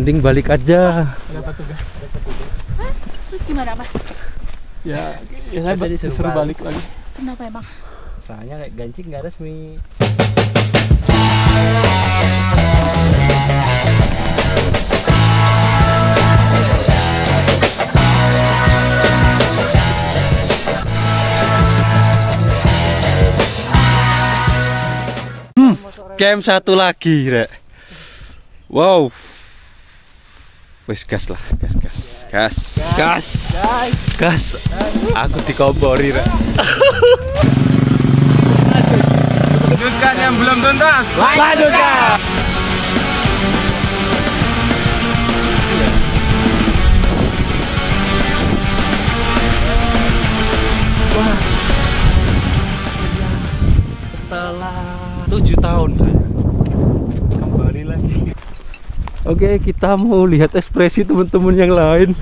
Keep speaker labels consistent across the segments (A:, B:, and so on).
A: Mending balik aja.
B: Kenapa tuh, guys?
C: Hah? Terus gimana, Mas?
B: Ya saya disuruh balik lagi.
C: Kenapa emang?
A: Soalnya kayak gancing nggak resmi. Camp satu lagi, Rek. Wow. Wes gas lah, gas. Aku dikompori, Rek.
D: Lanjutkan yang belum tuntas.
A: Lanjutkan. Setelah 7 tahun kembali lagi. Oke, kita mau lihat ekspresi teman-teman yang lain.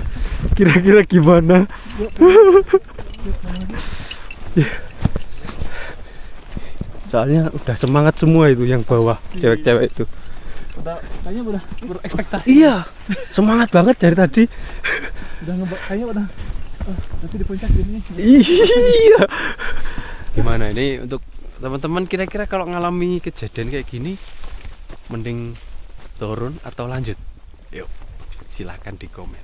A: Kira-kira gimana? Soalnya udah semangat semua itu yang bawah, cewek-cewek itu.
B: Kayaknya udah berekspektasi.
A: Iya, semangat banget dari tadi.
B: Kayaknya udah nanti di puncak gini.
A: Iya. Gimana ini untuk teman-teman, kira-kira kalau ngalami kejadian kayak gini mending turun atau lanjut? Yuk, silahkan di komen.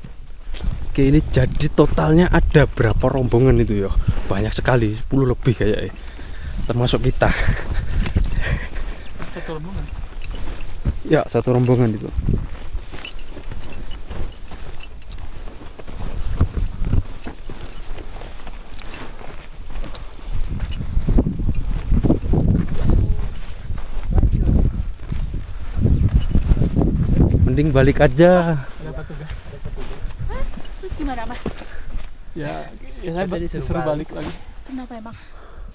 A: Oke, ini jadi totalnya ada berapa rombongan itu ya? Banyak sekali, 10 lebih kayaknya. Termasuk kita.
B: Satu rombongan.
A: Ya, satu rombongan itu. Mending balik aja.
B: Kenapa tuh, guys?
C: Hah? Terus gimana, Mas?
B: Ya saya disuruh balik lagi.
C: Kenapa emang?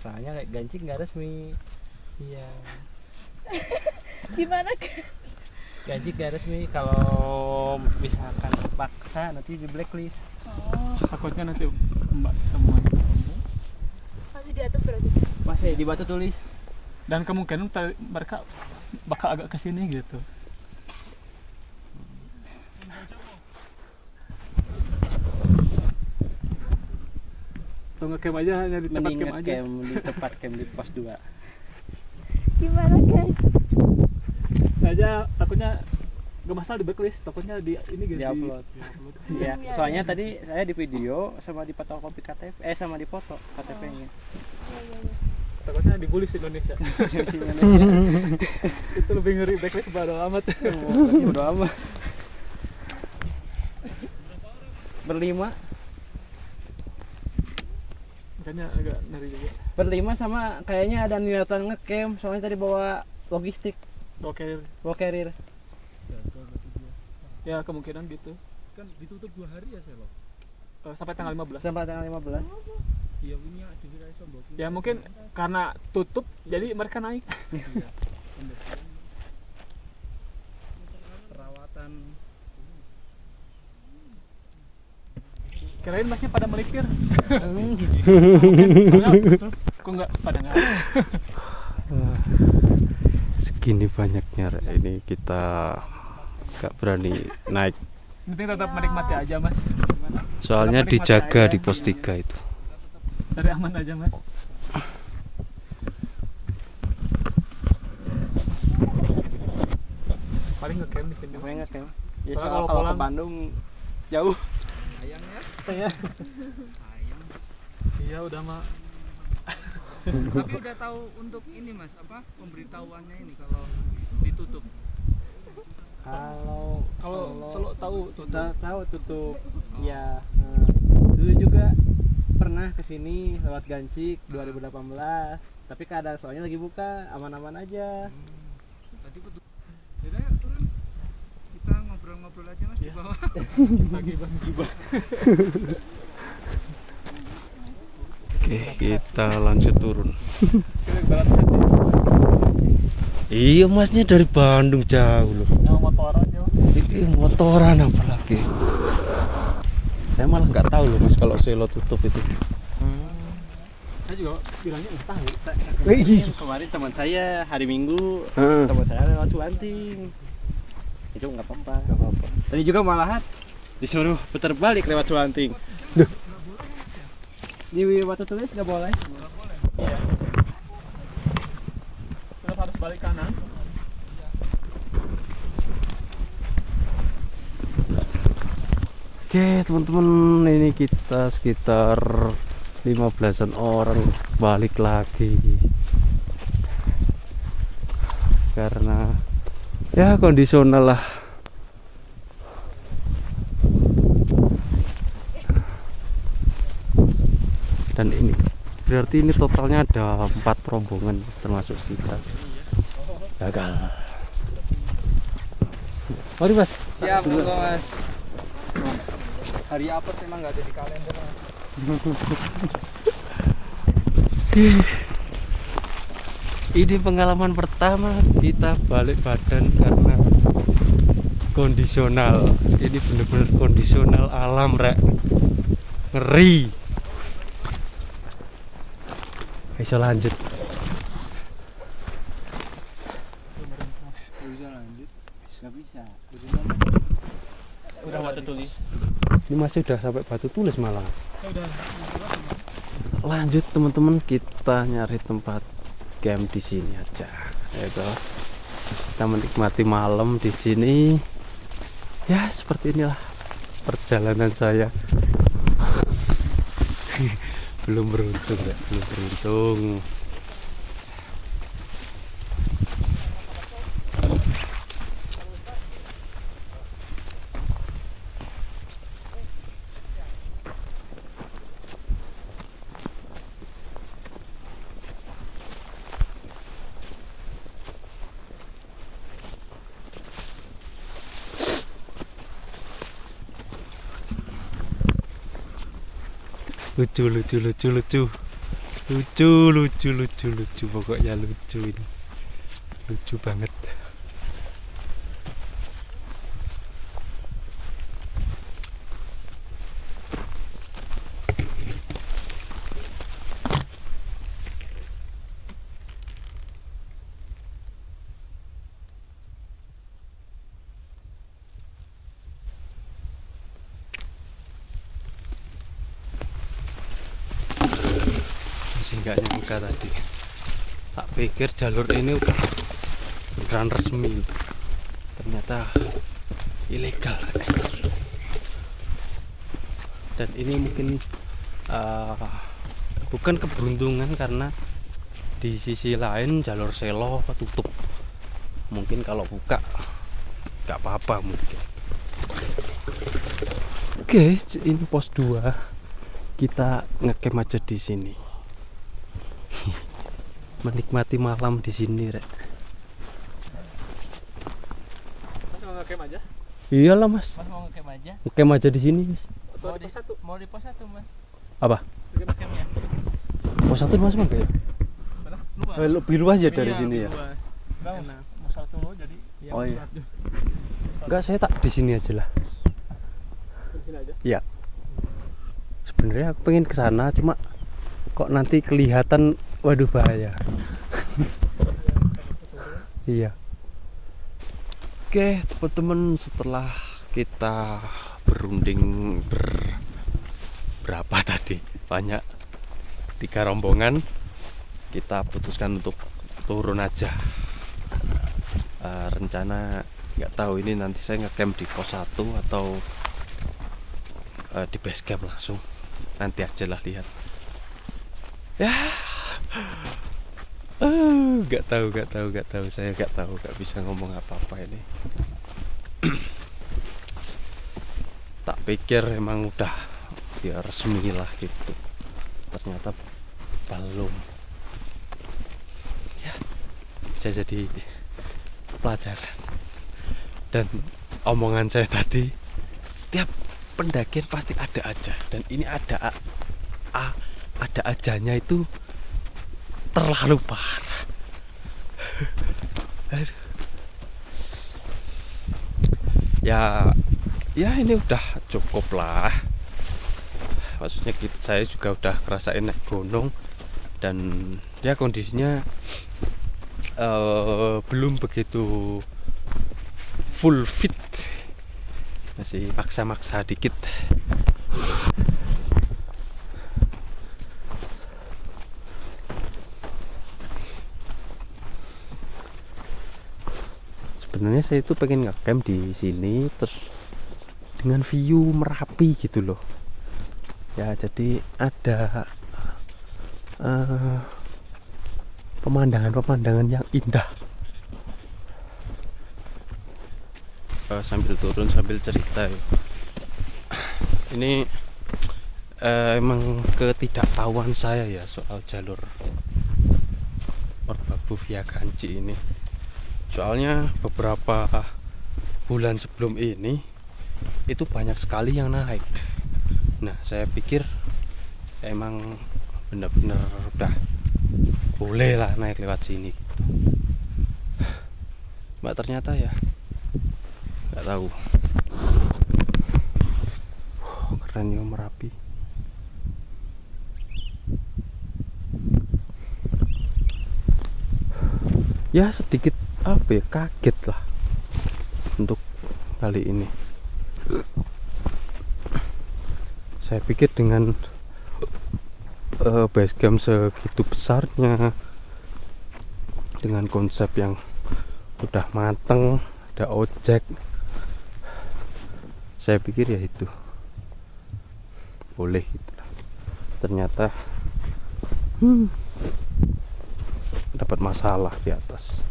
A: Soalnya kayak gancing nggak resmi. Iya.
C: Gimana, guys?
A: Gancing nggak resmi, kalau misalkan paksa nanti di blacklist.
C: Oh,
B: Takutnya nanti mbak semuanya.
C: masih di atas berarti.
A: Masih di batu tulis.
B: Dan kemungkinan mereka bakal agak kesini gitu. Atau nge-camp aja, hanya di tempat camp aja.
A: Di tempat camp di pos 2.
C: Gimana, guys?
B: Saja takutnya gak masalah di backlist, takutnya di ini gitu.
A: Di upload. Iya,
C: Iya,
A: soalnya
C: iya.
A: tadi saya di video sama di fotokopi KTP, sama di foto KTP-nya.
B: Takutnya dibully di Indonesia. Itu lebih ngeri, backlist bodo amat.
A: Bodo amat. Berlima
B: Makanya agak ngeri juga.
A: Berlima sama kayaknya ada niatan ngecamp, soalnya tadi bawa logistik,
B: Oke,
A: bawa carrier.
B: ya kemungkinan gitu.
D: Kan ditutup 2 hari ya, Selo.
B: Sampai tanggal 15.
A: Sampai tanggal 15.
D: Iya, punya dikira iso mbok.
B: Ya mungkin karena tutup jadi mereka naik.
D: Iya. Perawatan.
B: Kirain masnya pada melipir. Soalnya kok nggak pada nggak.
A: Segini banyaknya, Rek. Ini kita nggak berani naik.
B: Penting tetap menikmati aja, Mas.
A: Soalnya
B: Tetap menikmati
A: dijaga
B: aja.
A: di pos 3 itu.
B: Dari aman aja, Mas. Paling nge-camp di sini.
A: Pengen ngecamp. Ya,
B: Soalnya
A: kalau
B: kalau pulang-
A: ke Bandung jauh.
D: Sayang ya.
A: Ya.
D: Sayang.
B: Iya, udah mah.
D: Tapi udah tahu untuk ini, Mas, apa pemberitahuannya ini kalau ditutup.
B: Kalau selalu tahu tutup.
A: Tahu tutup. Ya. Dulu juga pernah kesini lewat Gancik 2018, tapi keadaan soalnya lagi buka, aman-aman aja.
D: Tadi betul. Yaudah, yuk, turun. Kita ngobrol-ngobrol aja, Mas, di
B: Iya.
D: bawah.
B: Bagi Bang Gibah.
A: Oke, kita lanjut turun.
B: Kira berat hati.
A: Iya, Masnya dari Bandung jauh loh.
B: Yang motoran ya, Mas.
A: Motoran apalagi. Saya malah nggak tahu loh, Mas, kalau Selo tutup itu.
B: Saya juga bilangnya nggak tahu.
A: Wih.
E: Kemarin teman saya hari Minggu,
A: Heeh.
E: teman saya lewat Suwanting. Itu nggak apa-apa. Tadi juga malahan disuruh putar balik lewat Sulanting. Di Batu Tulis nggak boleh.
B: Iya. Terus harus balik kanan.
A: Oke teman-teman, ini kita sekitar 15-an orang balik lagi karena ya kondisional lah. Dan ini berarti ini totalnya ada 4 rombongan termasuk kita. Gagal. Mari Mas.
D: Siap, Mas. Hari apa sih emang nggak ada di kalender?
A: Ini pengalaman pertama kita balik badan karena kondisional. Ini bener-bener kondisional alam rek. Ngeri. Bisa lanjut.
E: Nggak bisa lanjut. Nggak bisa.
B: Udah Batu Tulis.
A: Ini masih udah sampai Batu Tulis malah.
B: Udah.
A: Lanjut teman-teman, kita nyari tempat camp di sini aja. Itu kita menikmati malam di sini. Ya seperti inilah perjalanan saya. Belum beruntung ya, belum beruntung. Lucu pokoknya lucu ini, lucu banget. Nggak nyangka tadi, tak pikir jalur ini udah beneran resmi, ternyata ilegal. Dan ini mungkin bukan keberuntungan, karena di sisi lain jalur selo tutup. Mungkin kalau buka nggak apa-apa mungkin. Oke, ini pos 2, kita ngecamp aja di sini. Menikmati malam di sini, rek.
B: Mas mau ngecamp aja?
A: Iyalah, Mas.
E: Mas mau ngecamp aja?
A: Ngecamp aja di sini, Mas.
B: Atau di pos 1?
E: Mau di pos 1, Mas.
A: Apa?
B: Ngecamp campnya.
A: Pos 1 Mas Bang ya?
B: Mana? Luas.
A: Lebih luas ya dari
B: Iya,
A: sini
B: lebih
A: ya.
B: luas. Enggak,
E: Enak.
B: mau 1 lo jadi ya,
A: Oh, iya.
B: 1.
A: Enggak, saya tak di sini aja lah.
B: Di sini aja.
A: Iya. Sebenarnya aku pengen ke sana, cuma kok nanti kelihatan, waduh bahaya. Iya. Oke, teman-teman, setelah kita berunding berapa tadi? Banyak, 3 rombongan. Kita putuskan untuk turun aja. Rencana nggak tahu ini nanti saya ngecamp di pos 1 atau di base camp langsung. Nanti aja lah, lihat. Ya. Nggak tahu. Saya nggak tahu, nggak bisa ngomong apa-apa ini. Tak pikir emang udah ya resmi lah gitu. Ternyata belum. Ya, bisa jadi pelajaran. Dan omongan saya tadi, setiap pendakian pasti ada aja, dan ini ada ajanya itu terlalu parah. Aduh. Ya ini udah cukup lah. Maksudnya saya juga udah ngerasain naik gunung, dan ya kondisinya belum begitu full fit, masih maksa-maksa dikit. Sebenarnya saya itu pengen ngecamp di sini terus dengan view Merapi gitu loh ya, jadi ada pemandangan-pemandangan yang indah. Sambil turun sambil cerita ya. Ini emang ketidaktahuan saya ya soal jalur Merbabu via Ganci ini. Soalnya beberapa bulan sebelum ini itu banyak sekali yang naik. Nah, saya pikir emang benar-benar udah boleh lah naik lewat sini gitu. Mbak ternyata ya nggak tahu. Keren ya Merapi. Ya sedikit apa ya, kaget lah untuk kali ini. Saya pikir dengan base camp segitu besarnya, dengan konsep yang udah mateng, ada ojek, saya pikir ya itu boleh gitu. Ternyata dapat masalah di atas.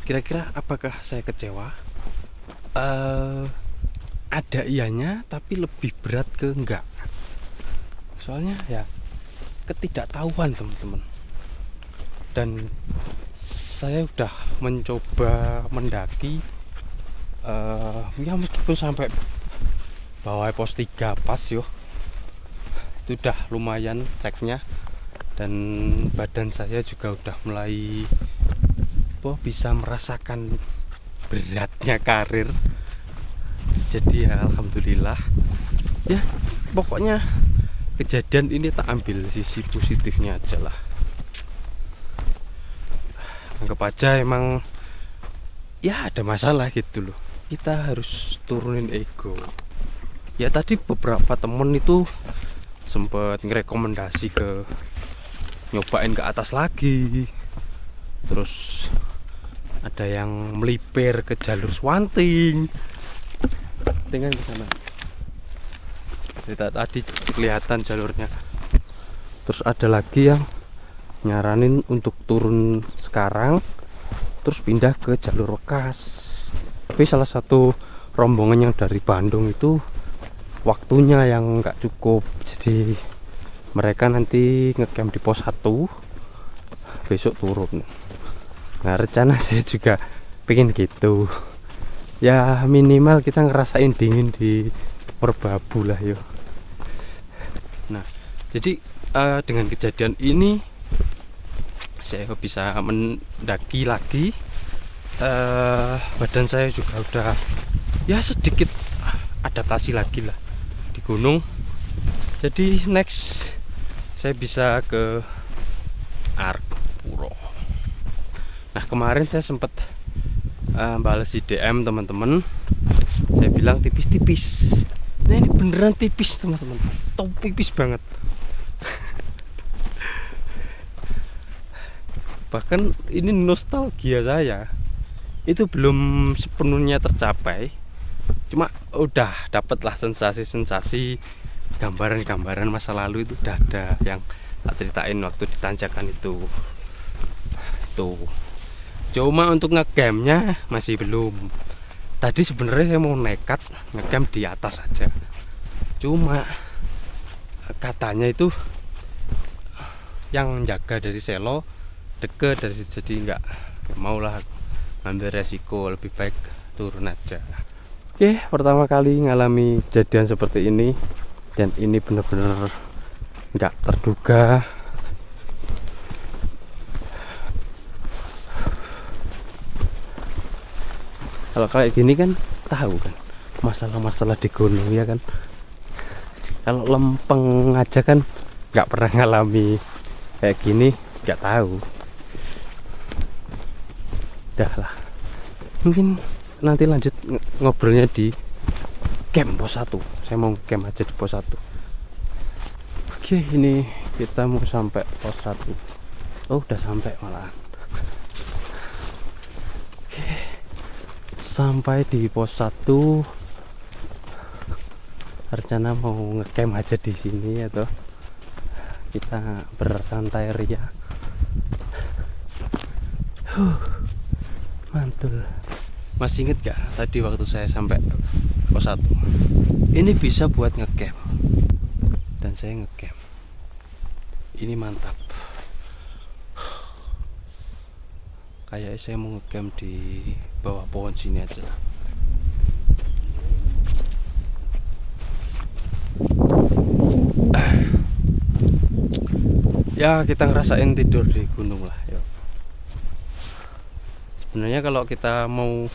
A: Kira-kira apakah saya kecewa? Ada ianya, tapi lebih berat ke enggak. Soalnya ya ketidaktahuan teman-teman. Dan saya udah mencoba mendaki, ya meskipun sampai bawah pos 3 pas yo, itu udah lumayan treknya. Dan badan saya juga udah mulai bisa merasakan beratnya karir. Jadi ya alhamdulillah ya, pokoknya kejadian ini tak ambil sisi positifnya aja lah. Anggap aja emang ya ada masalah gitu loh, kita harus turunin ego. Ya tadi beberapa temen itu sempet ngerekomendasi ke nyobain ke atas lagi, terus ada yang melipir ke jalur Swanting dengan ke sana. Tadi kelihatan jalurnya. Terus ada lagi yang nyaranin untuk turun sekarang terus pindah ke jalur Wekas. Tapi salah satu rombongan yang dari Bandung itu waktunya yang nggak cukup, jadi mereka nanti ngecamp di pos 1, besok turun. Nah rencana saya juga pengen gitu ya, minimal kita ngerasain dingin di Merbabu lah yo. Nah jadi dengan kejadian ini saya bisa mendaki lagi. Badan saya juga udah ya sedikit adaptasi lagi lah di gunung. Jadi next saya bisa ke Argopuro. Nah kemarin saya sempat balas di DM teman-teman, saya bilang tipis-tipis. Nah ini beneran tipis teman-teman, tipis banget. Bahkan ini nostalgia saya itu belum sepenuhnya tercapai, cuma udah dapet lah sensasi-sensasi, gambaran-gambaran masa lalu itu udah ada yang tak ceritain waktu di tanjakan itu. Tuh. Cuma untuk ngecampnya masih belum. Tadi sebenarnya saya mau nekat ngecamp di atas aja. Cuma katanya itu yang jaga dari Selo deket dari situ, jadi nggak mau lah ngambil resiko, lebih baik turun aja. Oke, pertama kali ngalami kejadian seperti ini dan ini benar-benar nggak terduga. Kalau kayak gini kan tahu kan masalah-masalah di gunung ya kan. Kalau lempeng aja kan nggak pernah ngalami kayak gini, nggak tahu. Udah lah, mungkin nanti lanjut ngobrolnya di camp pos 1. Saya mau camp aja di pos 1. Oke, ini kita mau sampai pos 1. Oh, udah sampai malahan. Oke, sampai di pos 1. Rencana mau ngecamp aja di sini atau kita bersantai ria. Mantul. Masih inget gak tadi waktu saya sampai pos 1? Ini bisa buat ngecamp. Dan saya ngecamp. Ini mantap. Kayaknya saya mau ngecamp di bawah pohon sini aja lah. Ya kita ngerasain tidur di gunung lah. Yuk. Sebenarnya kalau kita mau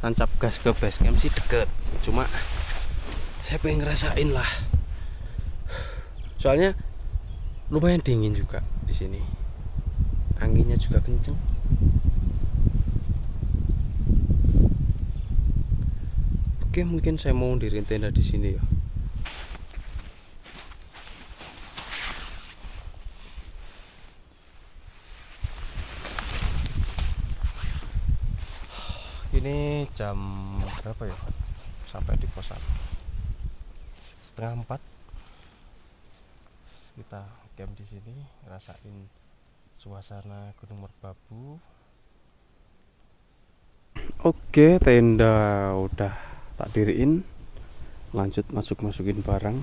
A: tancap gas ke base camp sih deket, cuma saya pengen ngerasain lah. Soalnya lumayan dingin juga di sini, anginnya juga kenceng. Oke, mungkin saya mau diriin tenda di sini ya. Ini jam berapa ya? Sampai di pos 1 3:30. Kita camp di sini, ngerasain suasana Gunung Merbabu. Oke, tenda udah tak diriin. Lanjut masukin barang.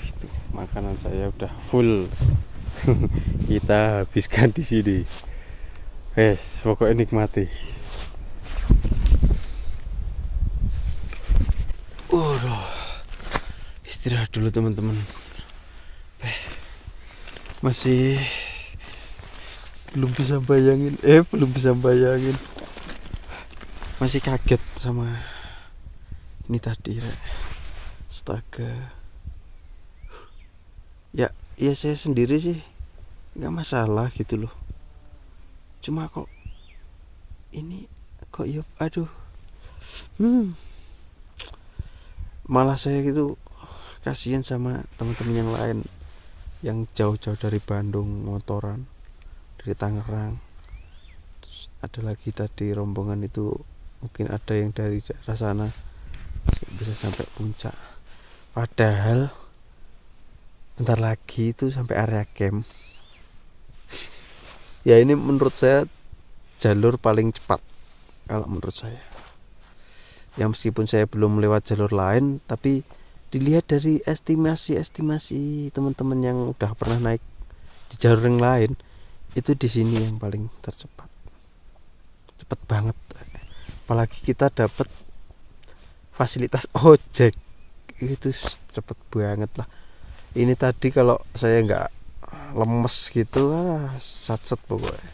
A: Itu makanan saya udah full. Kita habiskan di sini. Wes, pokoknya nikmati. Istirahat dulu teman-teman. Masih belum bisa bayangin. Masih kaget sama ini tadi, Rek. Astaga. Ya saya sendiri sih nggak masalah gitu loh. Cuma kok ini kok ya aduh. Malah saya gitu kasihan sama teman-teman yang lain yang jauh-jauh dari Bandung motoran, dari Tangerang. Terus ada lagi tadi rombongan itu mungkin ada yang dari daerah sana bisa sampai puncak. Padahal bentar lagi itu sampai area camp. Ya ini menurut saya jalur paling cepat kalau menurut saya. Ya meskipun saya belum lewat jalur lain, tapi dilihat dari estimasi teman-teman yang udah pernah naik di jalur yang lain, itu di sini yang paling tercepat. Cepet banget. Apalagi kita dapat fasilitas ojek, itu cepet banget lah. Ini tadi kalau saya nggak lemes gitu, satset pokoknya.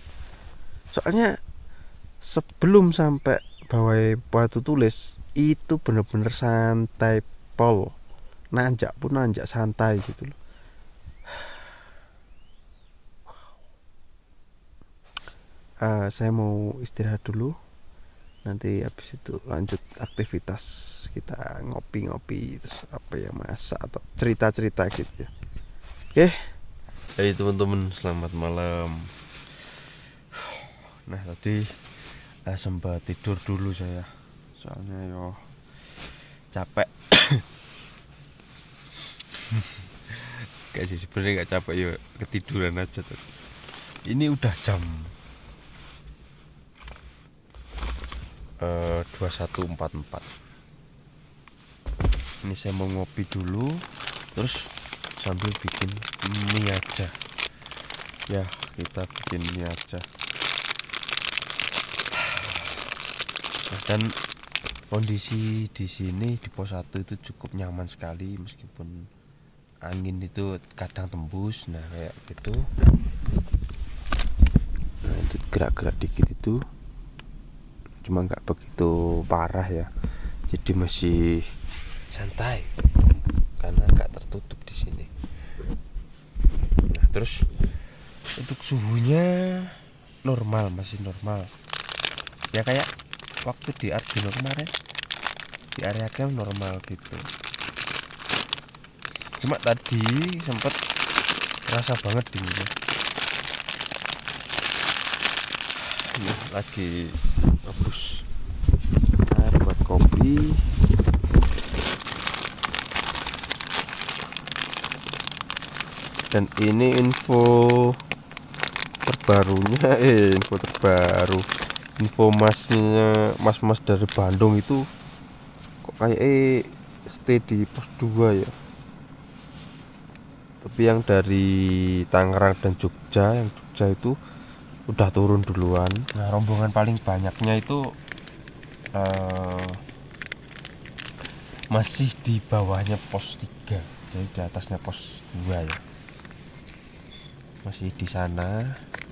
A: Soalnya sebelum sampai bawah Batu Tulis itu bener-bener santai pol, nanjak santai gitu loh. Saya mau istirahat dulu, nanti habis itu lanjut aktivitas, kita ngopi-ngopi terus apa ya, masak atau cerita-cerita gitu ya. Oke. Hai teman-teman, selamat malam. Nah tadi sempat tidur dulu saya, soalnya yo capek. Gak sih sebenarnya nggak capek, yo ketiduran aja tuh. Ini udah jam 21.44. Ini saya mau ngopi dulu, terus sambil bikin mie aja. Ya kita bikin mie aja. Dan kondisi di sini di pos 1 itu cukup nyaman sekali, meskipun angin itu kadang tembus, nah kayak gitu. Nah, gerak-gerak dikit itu, cuma nggak begitu parah ya, jadi masih santai karena nggak tertutup di sini. Nah, terus untuk suhunya normal, masih normal ya, kayak waktu di Arjuna kemarin di area camp normal gitu. Cuma tadi sempet kerasa banget dinginnya. Ini lagi rebus air buat kopi. Dan ini info terbarunya, info masnya, mas-mas dari Bandung itu kok kayak stay di pos 2 ya. Tapi yang dari Tangerang dan Jogja, yang Jogja itu udah turun duluan. Nah, rombongan paling banyaknya itu masih di bawahnya pos 3, jadi di atasnya pos 2 ya. Masih di sana,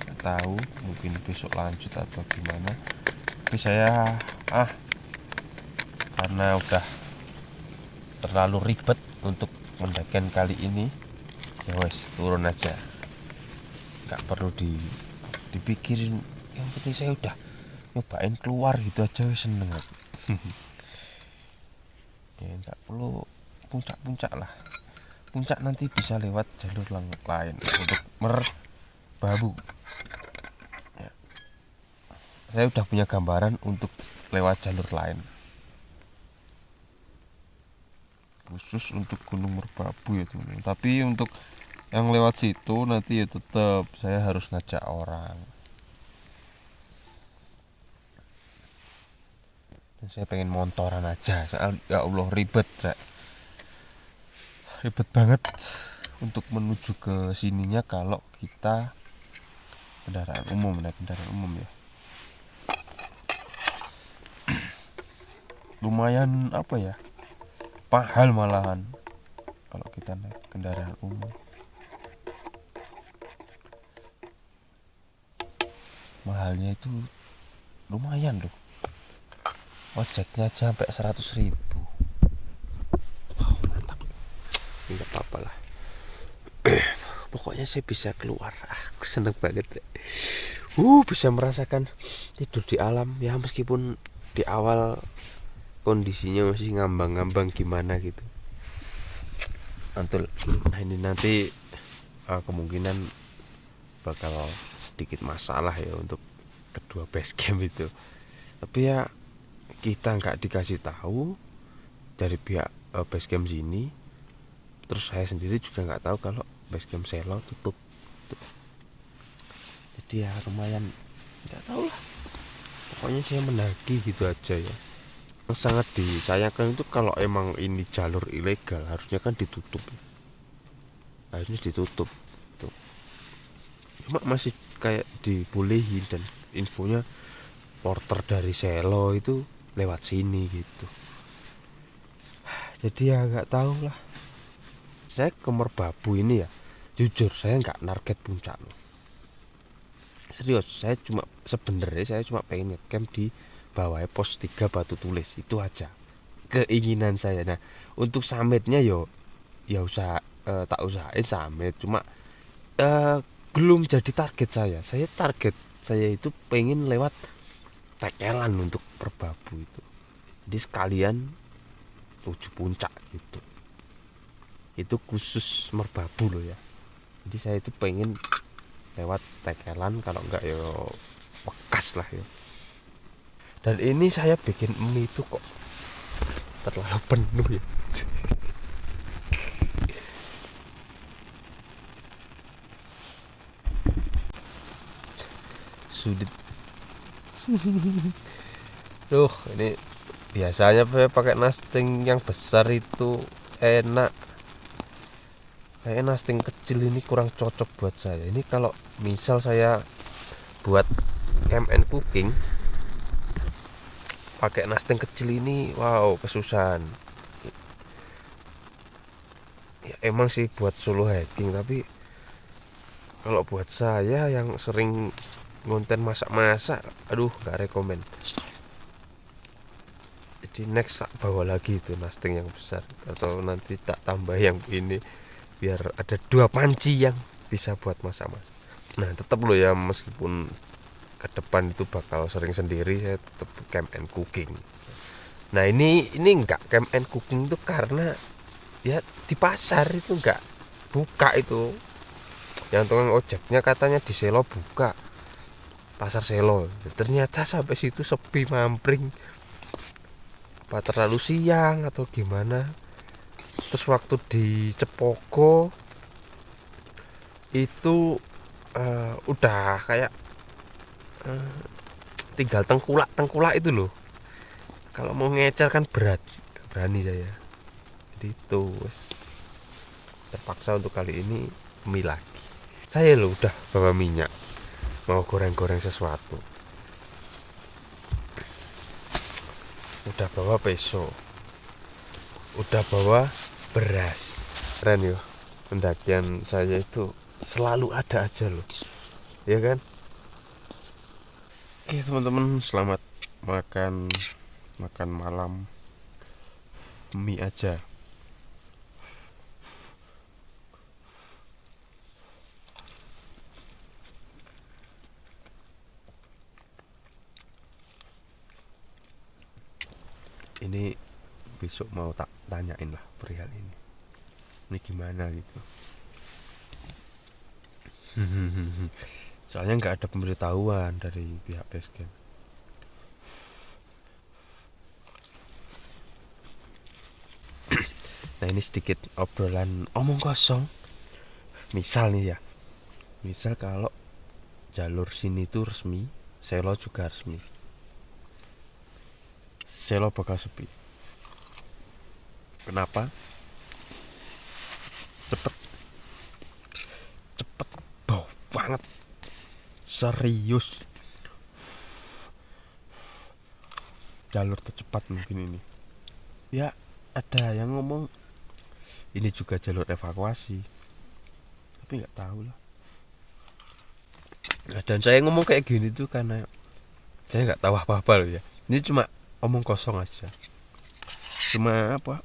A: nggak tahu mungkin besok lanjut atau gimana. Tapi saya karena udah terlalu ribet untuk mendakian kali ini, ya wes turun aja, nggak perlu dipikirin. Yang penting saya udah nyobain keluar gitu aja, wes seneng aku. Ya nggak perlu puncak-puncak lah. Puncak nanti bisa lewat jalur lain untuk Merbabu ya. Saya udah punya gambaran untuk lewat jalur lain khusus untuk Gunung Merbabu ya teman-teman. Tapi untuk yang lewat situ nanti ya tetap saya harus ngajak orang, dan saya pengen montoran aja, soal ya Allah ribet banget untuk menuju ke sininya kalau kita naik kendaraan umum ya. Lumayan mahal malahan kalau kita naik kendaraan umum. Mahalnya itu lumayan loh, ojeknya aja sampai 100.000. Mantap, nggak apa-apa lah. Pokoknya saya bisa keluar, aku seneng banget. Bisa merasakan tidur di alam ya, meskipun di awal kondisinya masih ngambang-ngambang gimana gitu. Mantul. Nah, ini nanti kemungkinan bakal sedikit masalah ya untuk kedua base camp itu. Tapi ya kita nggak dikasih tahu dari pihak base camp sini. Terus saya sendiri juga nggak tahu kalau base camp Selo tutup. Jadi ya lumayan nggak tahu lah. Pokoknya saya mendaki gitu aja ya. Yang sangat disayangkan itu kalau emang ini jalur ilegal, harusnya kan ditutup. Harusnya ditutup. Tuh. Cuma masih kayak dibolehin, dan infonya porter dari Selo itu lewat sini gitu. Jadi ya nggak tahu lah. Saya ke Merbabu ini ya, jujur saya nggak target puncak loh. Serius, saya cuma pengen ngecamp di bawah pos 3 Batu Tulis, itu aja keinginan saya. Nah, untuk summitnya ya tak usahain summit, cuma belum jadi target saya. Target saya itu pengen lewat Tekelan untuk Merbabu itu. Jadi sekalian 7 puncak gitu. Itu khusus Merbabu loh ya. Jadi saya itu pengen lewat Tekelan, kalau enggak ya Wekas lah ya. Dan ini saya bikin mie itu kok terlalu penuh ya. Sulit. Ini biasanya pakai nasting yang besar itu enak. Kayak nasting kecil ini kurang cocok buat saya. Ini kalau misal saya buat camp and cooking pakai nasting kecil ini, wow, kesusahan. Ya emang sih buat solo hiking, tapi kalau buat saya yang sering konten masak-masak, aduh nggak rekomen. Jadi next tak bawa lagi itu nasting yang besar, atau nanti tak tambah yang ini biar ada 2 panci yang bisa buat masak-masak. Nah tetap loh ya, meskipun ke depan itu bakal sering sendiri, saya tetap camp and cooking. Nah ini enggak camp and cooking itu karena ya di pasar itu enggak buka itu. Yang tukang ojeknya katanya di Selo buka, pasar Selo, ternyata sampai situ sepi mampring. Apa terlalu siang atau gimana. Terus waktu di Cepogo itu udah kayak tinggal tengkulak itu loh. Kalau mau ngecer kan berat, gak berani saya. Jadi itu terpaksa untuk kali ini mie lagi. Saya loh udah bawa minyak, mau goreng-goreng sesuatu. Udah bawa peso, udah bawa beras. Keren yo, pendakian saya itu selalu ada aja loh, ya kan? Oke teman-teman, selamat makan malam mie aja. Ini besok mau tak tanyain lah perihal ini gimana gitu. Soalnya nggak ada pemberitahuan dari pihak basecamp. Nah ini sedikit obrolan omong kosong. Misal nih ya, misal kalau jalur sini tuh resmi, Selo juga resmi, Selo bakal sepi. Kenapa? Cepet bau banget, serius. Jalur tercepat mungkin ini. Ya ada yang ngomong ini juga jalur evakuasi, tapi nggak tahu lah. Nah, dan saya ngomong kayak gini tuh karena saya nggak tahu apa-apa loh ya. Ini cuma omong kosong aja, cuma apa,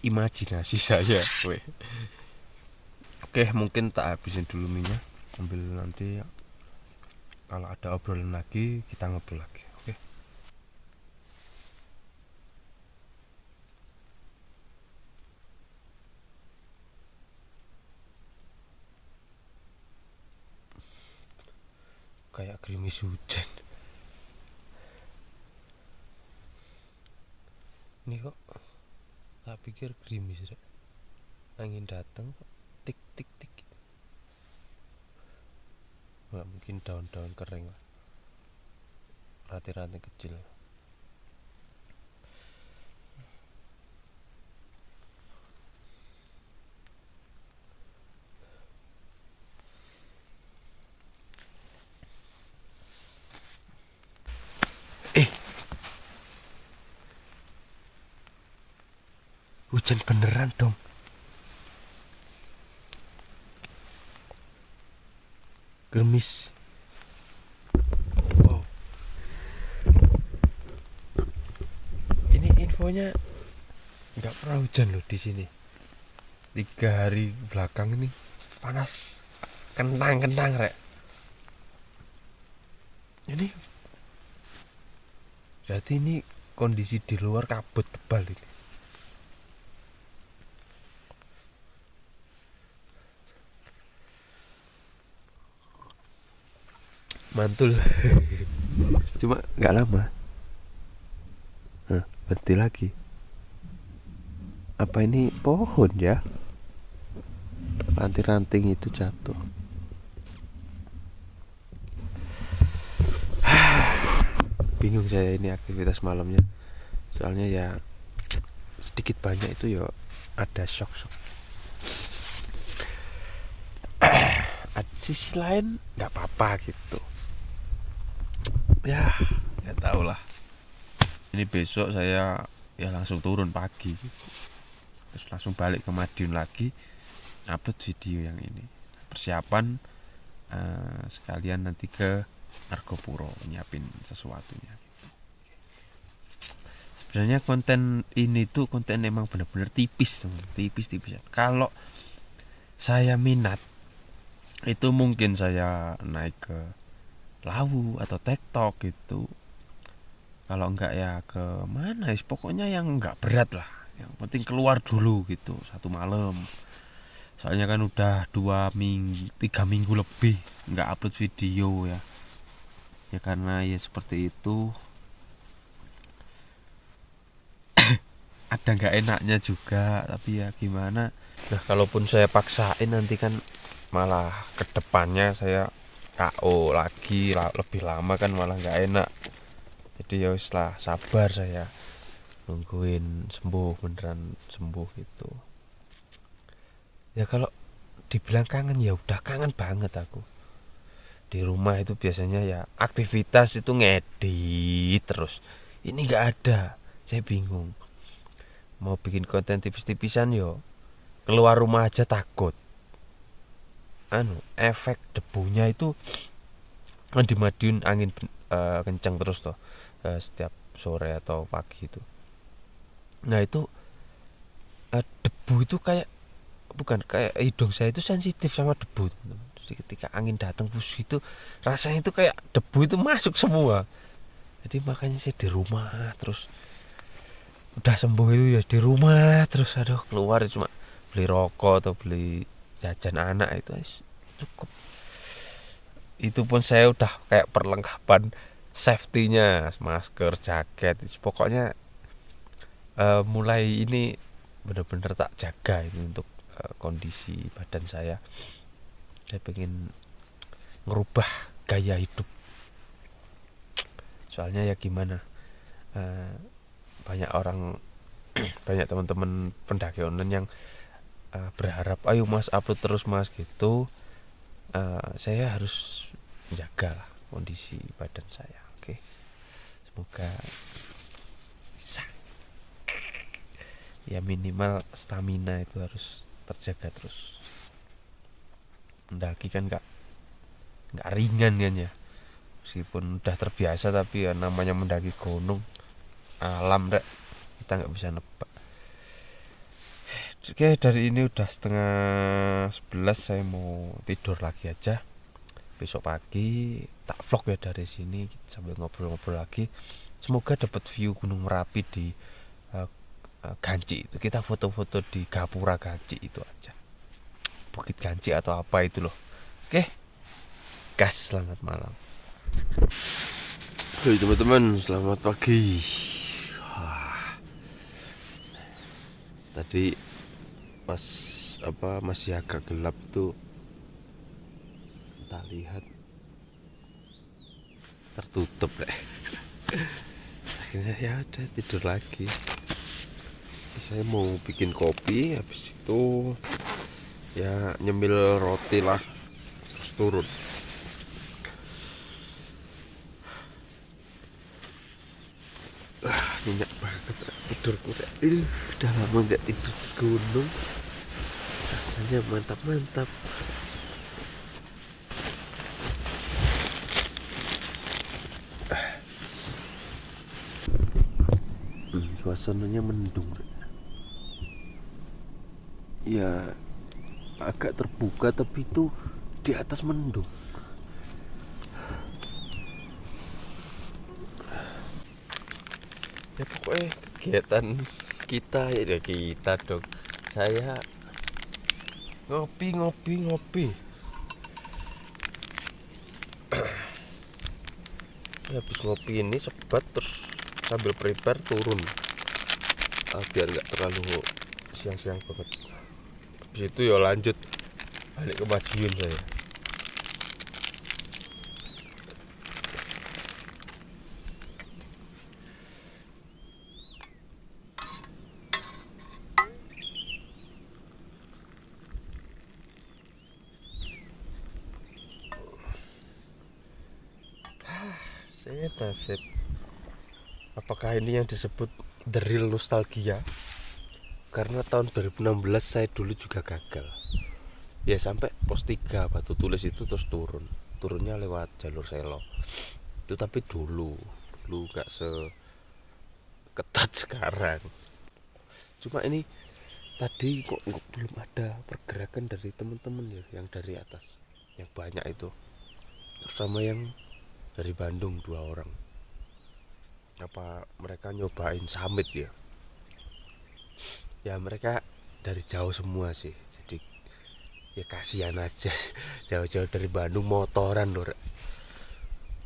A: imajinasi saya. Oke, mungkin tak habisin dulu minyak, ambil nanti kalau ada obrolan lagi kita ngobrol lagi. Oke. Kayak gerimis hujan. Ini kok tak pikir gerimis ya. Angin datang tik tik tik. Nggak mungkin daun-daun kering lah, ranting-ranting kecil. Hujan beneran dong. Gerimis. Wow. Ini infonya nggak pernah hujan loh di sini. 3 hari belakang ini panas, kentang rek. Ini berarti ini kondisi di luar kabut tebal ini. Mantul. Cuma nggak lama. Berhenti lagi. Apa ini pohon ya? Ranting-ranting itu jatuh. Bingung saya ini aktivitas malamnya. Soalnya ya sedikit banyak itu ya ada shock. Sisi lain nggak apa-apa gitu. Ya tahu lah. Ini besok saya ya langsung turun pagi, terus langsung balik ke Madiun lagi, upload video yang ini. Persiapan sekalian nanti ke Argopuro nyiapin sesuatunya. Sebenarnya konten ini tuh konten emang bener-bener tipis teman, tipis-tipisan. Kalau saya minat itu mungkin saya naik ke Lawu atau TikTok gitu. Kalau enggak ya ke mana? Pokoknya yang enggak berat lah. Yang penting keluar dulu gitu 1 malam. Soalnya kan udah 3 minggu lebih enggak upload video ya. Ya karena ya seperti itu. Ada nggak enaknya juga, tapi ya gimana. Nah kalaupun saya paksain nanti kan malah kedepannya saya KO lagi lebih lama kan malah nggak enak. Jadi ya wis lah, sabar saya nungguin sembuh, beneran sembuh gitu. Ya kalau dibilang kangen ya udah kangen banget aku. Di rumah itu biasanya ya aktivitas itu ngedit terus. Ini nggak ada, saya bingung. Mau bikin konten tipis-tipisan yo keluar rumah aja takut. Efek debunya itu kan di Madiun angin kencang terus toh setiap sore atau pagi itu. Nah itu debu itu kayak hidung saya itu sensitif sama debu. Jadi ketika angin datang bus itu rasanya itu kayak debu itu masuk semua. Jadi makanya saya di rumah terus. Udah sembuh itu ya di rumah terus, aduh keluar cuma beli rokok atau beli jajan anak itu cukup. Itu pun saya udah kayak perlengkapan safety-nya, masker, jaket, pokoknya mulai ini benar-benar tak jaga ini untuk kondisi badan saya. Saya pengen ngerubah gaya hidup. Soalnya ya gimana, banyak orang banyak teman-teman pendaki online yang berharap ayo mas upload terus mas gitu. Saya harus menjaga lah kondisi badan saya. Oke, semoga bisa ya, minimal stamina itu harus terjaga terus. Mendaki kan nggak ringan kan ya, meskipun udah terbiasa tapi ya namanya mendaki gunung alam rek, kita nggak bisa nebak. Oke, dari ini udah 10:30, saya mau tidur lagi aja. Besok pagi tak vlog ya dari sini sambil ngobrol-ngobrol lagi. Semoga dapat view Gunung Merapi di Ganci itu. Kita foto-foto di Gapura Ganci itu aja, Bukit Ganci atau apa itu loh. Oke, gas, selamat malam. Hei teman-teman, selamat pagi. Tadi pas masih agak gelap tuh tak lihat tertutup deh. Akhirnya ya udah tidur lagi. Saya mau bikin kopi, habis itu ya nyemil roti lah, terus turun. Nyenyak banget tidurku, udah lama nggak tidur di gunung, rasanya mantap-mantap. Suasananya mendung ya, agak terbuka tapi itu di atas mendung. Ya pokoknya kegiatan kita ya kita dong. Saya ngopi. Ya, habis ngopi ini sebat terus sambil prepare turun, biar nggak terlalu siang-siang banget. Habis itu ya lanjut balik ke Madiun saya. Nasib. Apakah ini yang disebut the real nostalgia? Karena tahun 2016 saya dulu juga gagal. Ya sampai pos 3 Batu Tulis itu terus turunnya lewat jalur Selo itu, tapi dulu gak seketat sekarang. Cuma ini tadi kok belum ada pergerakan dari teman-teman ya, yang dari atas yang banyak itu, terus sama yang dari Bandung 2 orang. Apa mereka nyobain summit ya? Ya mereka dari jauh semua sih, jadi ya kasihan aja jauh-jauh dari Bandung motoran loh.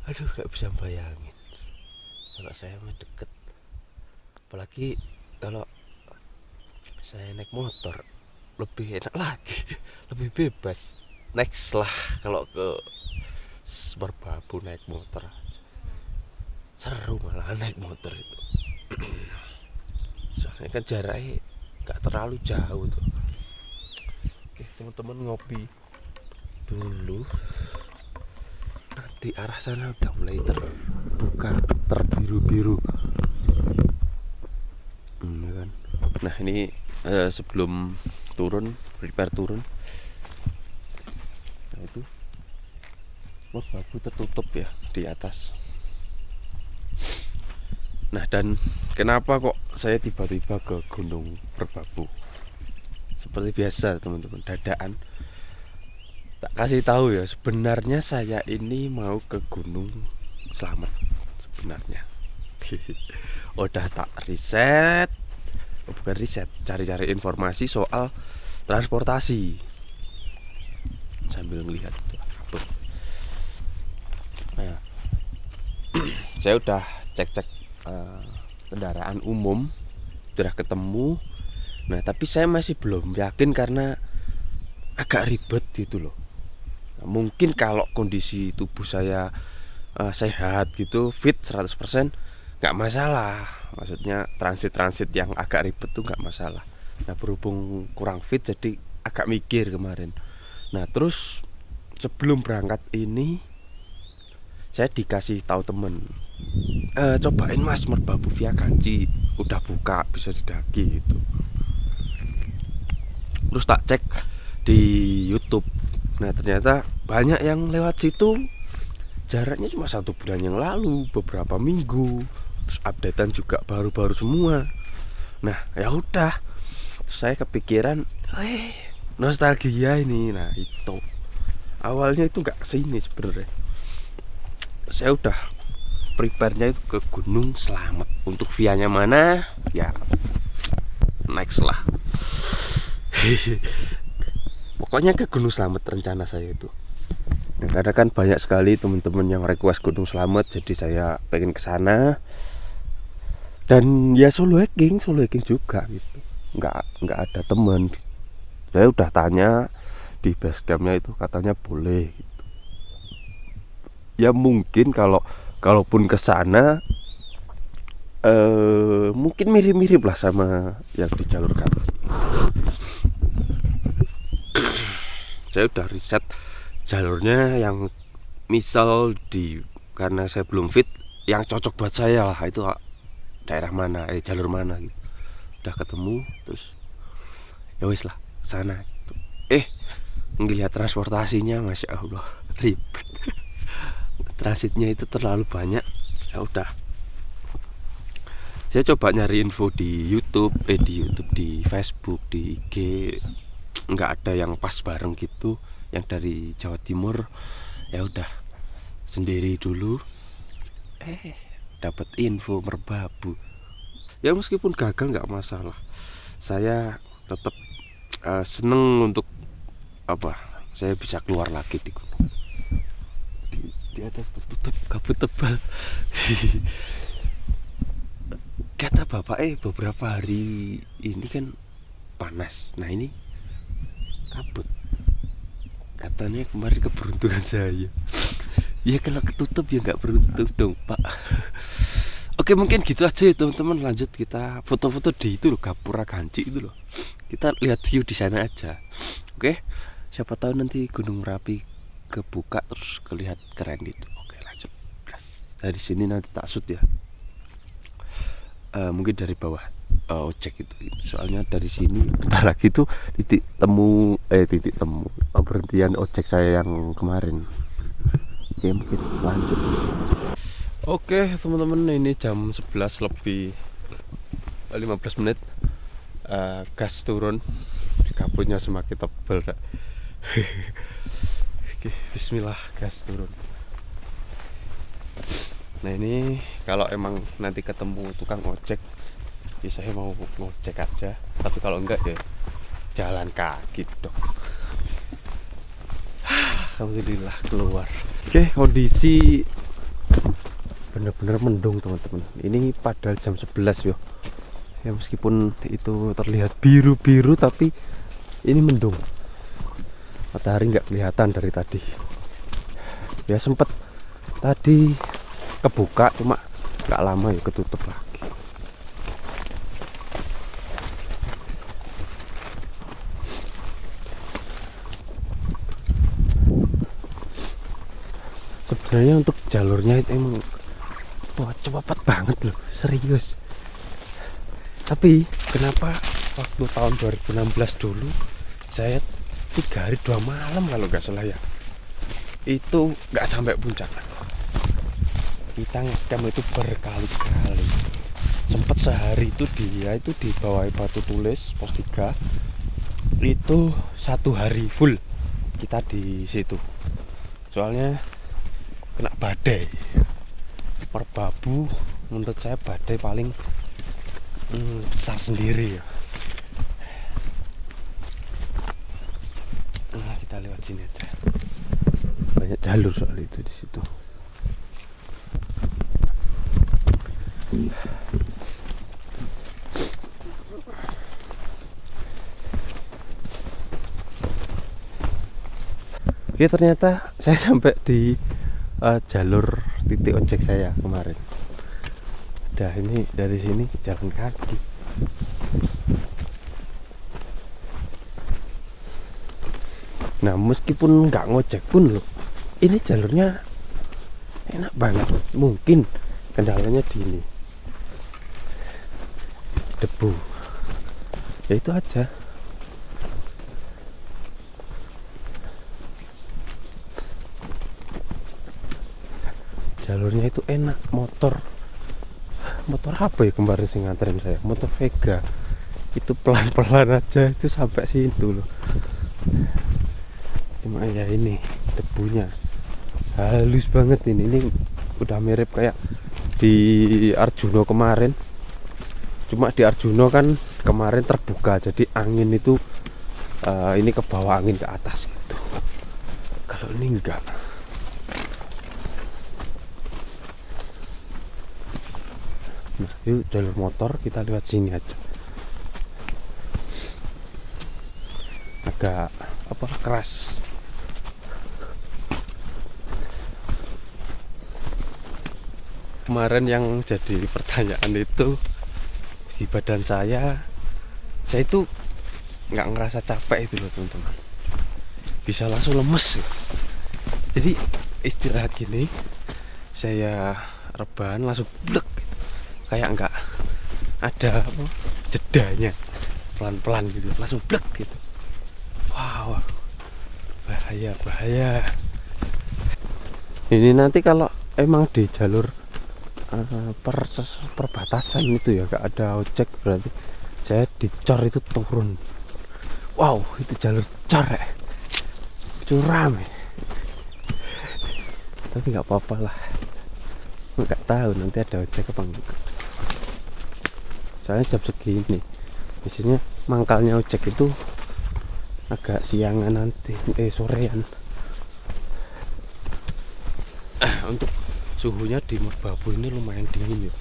A: Aduh gak bisa bayangin kalau saya mah deket, apalagi kalau saya naik motor lebih enak lagi, lebih bebas. Next lah kalau ke Merbabu naik motor aja. Seru malah naik motor itu. Soalnya kan jaraknya gak terlalu jauh tuh. Oke teman-teman, ngopi dulu. Nah, di arah sana udah mulai terbuka, terbiru-biru kan. Nah ini sebelum prepare turun, nah itu Merbabu tertutup ya di atas. Nah dan kenapa kok saya tiba-tiba ke Gunung Merbabu? Seperti biasa teman-teman, dadaan. Tak kasih tahu ya, sebenarnya saya ini mau ke Gunung Slamet sebenarnya. Udah tak riset, bukan riset, cari-cari informasi soal transportasi sambil melihat tuh. Nah, saya udah cek kendaraan umum, udah ketemu. Nah tapi saya masih belum yakin karena agak ribet gitu loh. Nah, mungkin kalau kondisi tubuh saya sehat gitu, fit 100%, gak masalah. Maksudnya transit yang agak ribet tuh gak masalah. Nah berhubung kurang fit jadi agak mikir kemarin. Nah terus sebelum berangkat ini saya dikasih tahu temen, cobain mas Merbabu via Ganci, udah buka, bisa didaki gitu. Terus tak cek di YouTube. Nah ternyata banyak yang lewat situ. Jaraknya cuma 1 bulan yang lalu, beberapa minggu. Terus updatean juga baru-baru semua. Nah ya udah, saya kepikiran, nostalgia ini. Nah itu awalnya itu nggak kesini sebenarnya. Saya udah prepare-nya itu ke Gunung Slamet. Untuk via-nya mana? Ya next lah. Pokoknya ke Gunung Slamet rencana saya itu. Nah, karena kan banyak sekali teman-teman yang request Gunung Slamet, jadi saya pengen ke sana. Dan ya solo hiking juga gitu. Nggak ada teman. Saya udah tanya di base campnya itu, katanya boleh gitu. Ya mungkin kalaupun ke sana mungkin mirip-mirip lah sama yang di jalur Ganci. Saya udah riset jalurnya yang misal karena saya belum fit, yang cocok buat saya lah itu daerah mana, jalur mana gitu. Udah ketemu, terus ya wis lah sana gitu. Ngelihat transportasinya masya Allah ribet. Transitnya itu terlalu banyak. Ya udah, saya coba nyari info di YouTube, di Facebook, di IG, nggak ada yang pas bareng gitu, yang dari Jawa Timur. Ya udah, sendiri dulu. Dapat info Merbabu. Ya meskipun gagal nggak masalah. Saya tetap seneng untuk saya bisa keluar lagi di gunung. Di atas tertutup kabut tebal. Kata bapak beberapa hari ini kan panas. Nah ini kabut. Katanya kemarin keberuntungan saya. Ya kalau ketutup ya nggak beruntung dong pak. Oke mungkin gitu aja ya teman-teman. Lanjut kita foto-foto di itu loh, Gapura Ganci itu loh. Kita lihat view di sana aja. Oke, siapa tahu nanti Gunung Merapi kebuka terus kelihat keren itu. Oke lanjut gas. Dari sini nanti tak shoot ya. Mungkin dari bawah ojek itu. Soalnya dari sini bentar lagi tuh titik temu perhentian ojek saya yang kemarin. Oke, mungkin lanjut. Oke teman-teman, ini jam 11 lebih 15 menit. Gas turun, kabutnya semakin tebal. Oke, bismillah, gas turun. Nah ini kalau emang nanti ketemu tukang ojek, ya saya mau ngojek aja. Tapi kalau enggak ya jalan kaki dong. Alhamdulillah keluar. Oke, kondisi bener-bener mendung teman-teman. Ini padahal jam 11 yo. Ya meskipun itu terlihat biru-biru tapi ini mendung. Matahari nggak kelihatan dari tadi. Ya sempet tadi kebuka cuma nggak lama ya ketutup lagi. Sebenarnya untuk jalurnya itu emang cepat banget loh, serius. Tapi kenapa waktu tahun 2016 dulu saya 3 hari 2 malam kalau nggak salah ya, itu nggak sampai puncak. Kita ngecamp itu berkali-kali. Sempat sehari itu dia itu di bawah batu tulis pos 3 itu 1 hari full kita di situ. Soalnya kena badai. Merbabu menurut saya badai paling besar sendiri ya. Nah, kita lewat sini aja. Banyak jalur soal itu di situ. Oke, ternyata saya sampai di jalur titik ojek saya kemarin. Dah, ini dari sini jalan kaki. Nah, meskipun nggak ngojek pun loh, ini jalurnya enak banget. Mungkin kendalanya di ini, debu. Ya itu aja. Jalurnya itu enak, motor apa ya kemarin sih nganterin saya, motor Vega itu pelan-pelan aja itu sampai situ loh. Cuma ya ini debunya halus banget ini udah mirip kayak di Arjuno kemarin. Cuma di Arjuno kan kemarin terbuka jadi angin itu ini ke bawah, angin ke atas gitu. Kalau ini enggak. Nah, yuk jalur motor kita lewat sini aja. Agak keras. Kemarin yang jadi pertanyaan itu di badan saya itu nggak ngerasa capek itu loh teman-teman, bisa langsung lemes. Jadi istirahat gini saya rebahan langsung blek, kayak nggak ada jedanya, pelan-pelan gitu langsung blek gitu. Wow, bahaya. Ini nanti kalau emang di jalur perbatasan itu ya gak ada ojek, berarti saya dicor itu turun. Wow, itu jalur cor ya, curam ya. Tapi nggak apa-apa lah, nggak tahu nanti ada ojek apa enggak. Soalnya jam segini biasanya mangkalnya ojek itu agak siangan nanti, sorean. Untuk suhunya di Merbabu ini lumayan dingin ya,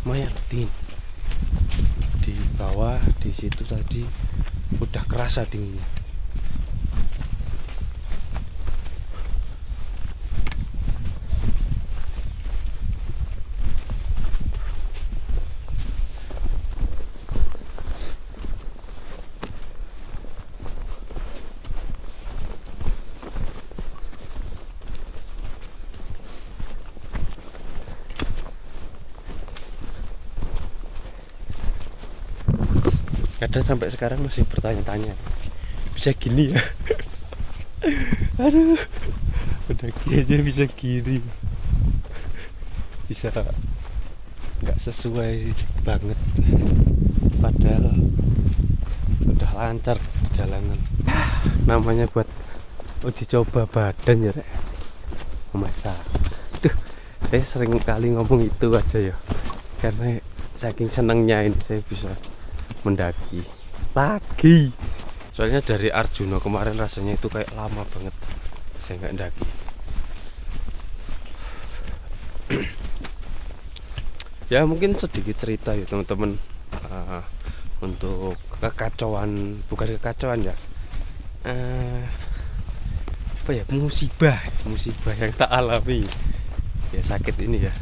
A: lumayan dingin. Di bawah di situ tadi udah kerasa dinginnya. Kadang sampai sekarang masih bertanya-tanya, bisa gini ya? Aduh, mendaki aja bisa gini, bisa nggak sesuai banget, padahal udah lancar perjalanan. Namanya buat uji coba badan ya, Rek. Masa duh, saya sering kali ngomong itu aja ya, karena saking senengnya ini saya bisa mendaki lagi. Soalnya dari Arjuna kemarin rasanya itu kayak lama banget saya nggak mendaki. Ya mungkin sedikit cerita ya teman-teman, untuk kekacauan, bukan kekacauan ya, apa ya, musibah yang tak alami ya, sakit ini ya.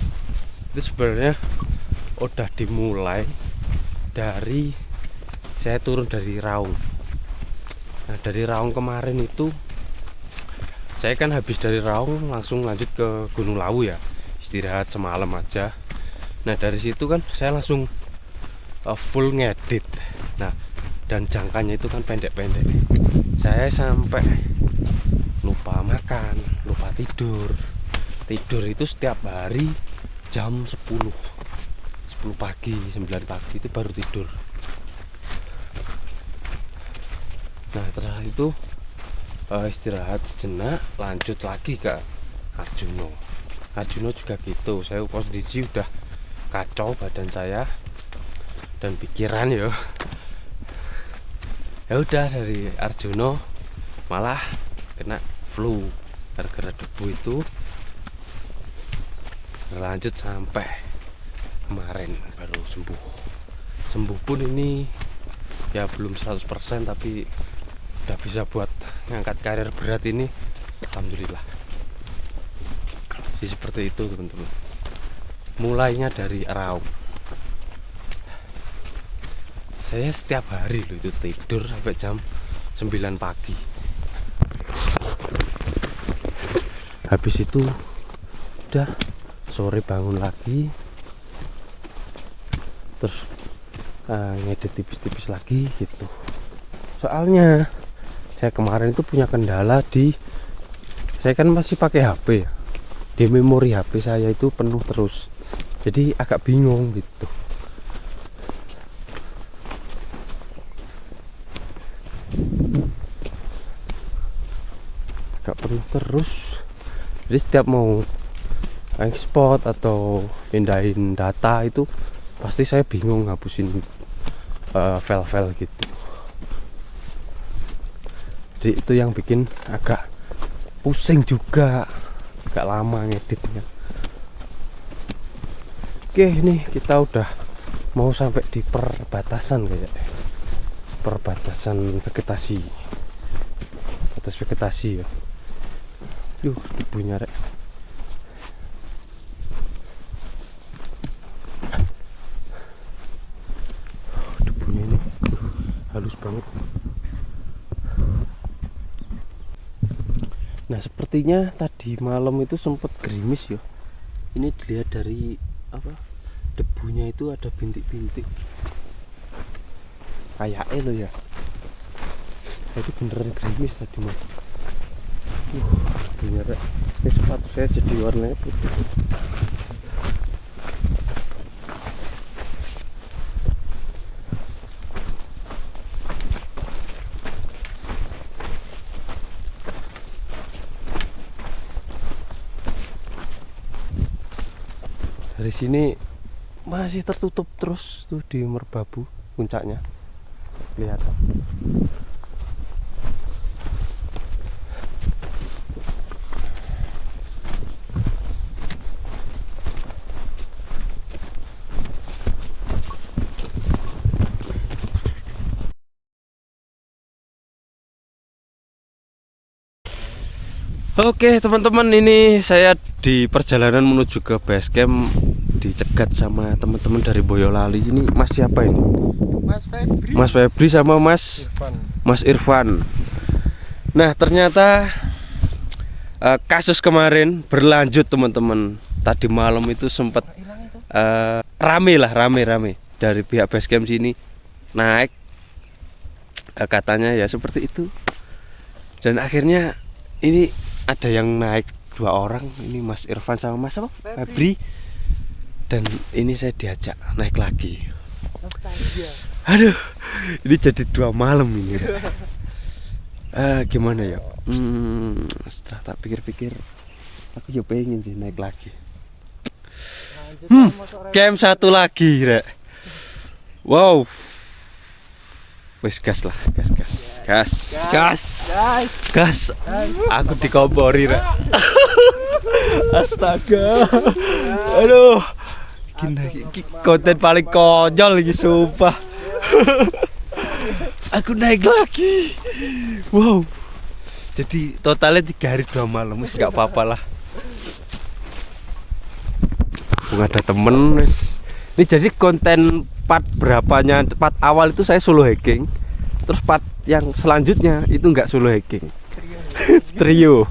A: Itu sebenarnya udah dimulai dari saya turun dari Raung. Nah dari Raung kemarin itu saya kan habis dari Raung langsung lanjut ke Gunung Lawu ya, istirahat semalam aja. Nah dari situ kan saya langsung full ngedit. Nah dan jangkanya itu kan pendek-pendek. Saya sampai lupa makan, lupa tidur. Tidur itu setiap hari jam 10 pagi, 9 pagi itu baru tidur. Nah setelah itu istirahat sejenak, lanjut lagi ke Arjuna. Arjuna juga gitu, saya kondisi udah kacau badan saya dan pikiran ya. Ya udah dari Arjuna malah kena flu gara-gara debu itu, berlanjut sampai kemarin baru sembuh pun ini ya belum 100% tapi udah bisa buat ngangkat karir berat ini, alhamdulillah. Jadi seperti itu teman-teman, mulainya dari Raung. Saya setiap hari loh itu tidur sampai jam 9 pagi. Habis itu udah sore bangun lagi, terus ngedit tipis-tipis lagi gitu. Soalnya saya kemarin itu punya kendala saya kan masih pakai HP ya, di memori HP saya itu penuh terus, jadi agak bingung gitu. Agak penuh terus, jadi setiap mau ekspor atau pindahin data itu pasti saya bingung ngapusin file-file gitu. Jadi itu yang bikin agak pusing juga, agak lama ngeditnya. Oke, ini kita udah mau sampai di perbatasan kayaknya, perbatasan vegetasi, batas vegetasi ya. Debunya Rek. Debunya ini halus banget. Nah sepertinya tadi malam itu sempat gerimis ya. Ini dilihat dari apa, debunya itu ada bintik-bintik kayak lo ya. Jadi beneran gerimis tadi mas. Debunya Rek. Ini sepatu saya jadi warnanya putih. Dari sini masih tertutup terus tuh di Merbabu puncaknya kelihatan. Oke teman-teman, ini saya di perjalanan menuju ke base camp dicegat sama teman-teman dari Boyolali. Ini Mas siapa ini? Mas Febri sama Mas Irfan. Nah ternyata kasus kemarin berlanjut teman-teman. Tadi malam itu sempat rame dari pihak base camp sini naik Katanya ya seperti itu. Dan akhirnya ini ada yang naik 2 orang, ini Mas Irfan sama Mas apa? Febri. Dan ini saya diajak naik lagi. Aduh, ini jadi 2 malam ini. Gimana ya? Setelah tak pikir-pikir, aku ya pengen sih naik lagi. Camp 1 lagi, Rek. Wow. Wes gas lah, gas. Aku dikompori, Rek. Astaga. Aduh. Iki konten paling konyol iki sumpah. Aku naik lagi. Wow. Jadi totalnya 3 hari 2 malam, wis enggak apa-apa lah. Bunga ada temen wis. Ini jadi konten part berapanya, part awal itu saya solo hiking. Terus part yang selanjutnya itu enggak solo hiking. Trio.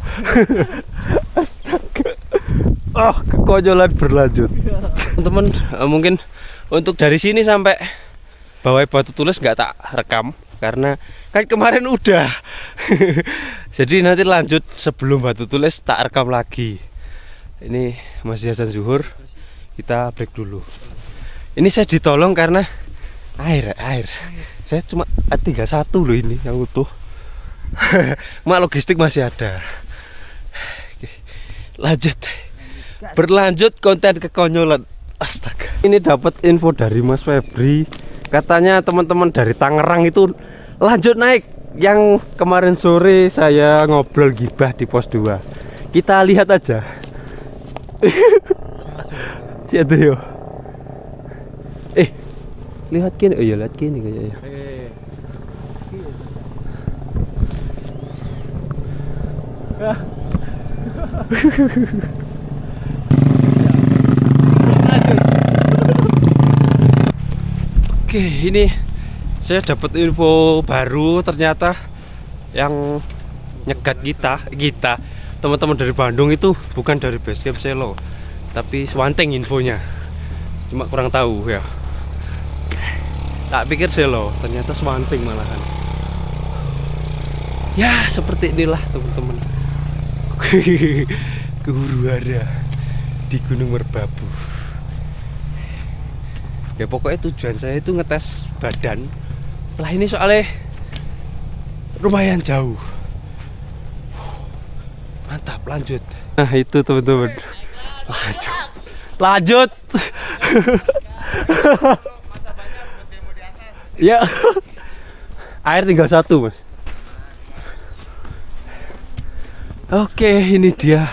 A: Astaga. Oh, kekonyolan berlanjut. Teman-teman, mungkin untuk dari sini sampai bawah Batu Tulis nggak tak rekam karena kan kemarin udah. Jadi nanti lanjut sebelum Batu Tulis tak rekam lagi. Ini masih azan zuhur, kita break dulu. Ini saya ditolong karena air. Saya cuma 31 loh ini yang utuh. Mak logistik masih ada. Oke, lanjut. Berlanjut konten kekonyolan. Astaga. Ini dapat info dari Mas Febri. Katanya teman-teman dari Tangerang itu lanjut naik yang kemarin sore saya ngobrol gibah di pos 2. Kita lihat aja. Siapa yo? Lihat gini. Oh iya, lihat gini kayaknya. Oke, ini saya dapat info baru, ternyata yang nyegat kita teman-teman dari Bandung itu bukan dari Basecamp Selo, tapi Swanteng infonya. Cuma kurang tahu ya. Tak pikir Selo, ternyata Swanteng malahan. Ya, seperti inilah teman-teman. Ke huru-hara di Gunung Merbabu. Ya pokoknya tujuan saya itu ngetes badan. Setelah ini soalnya lumayan jauh. Mantap, lanjut. Nah itu teman-teman. Lanjut. Ya. Air tinggal 1 Mas. Oke, ini dia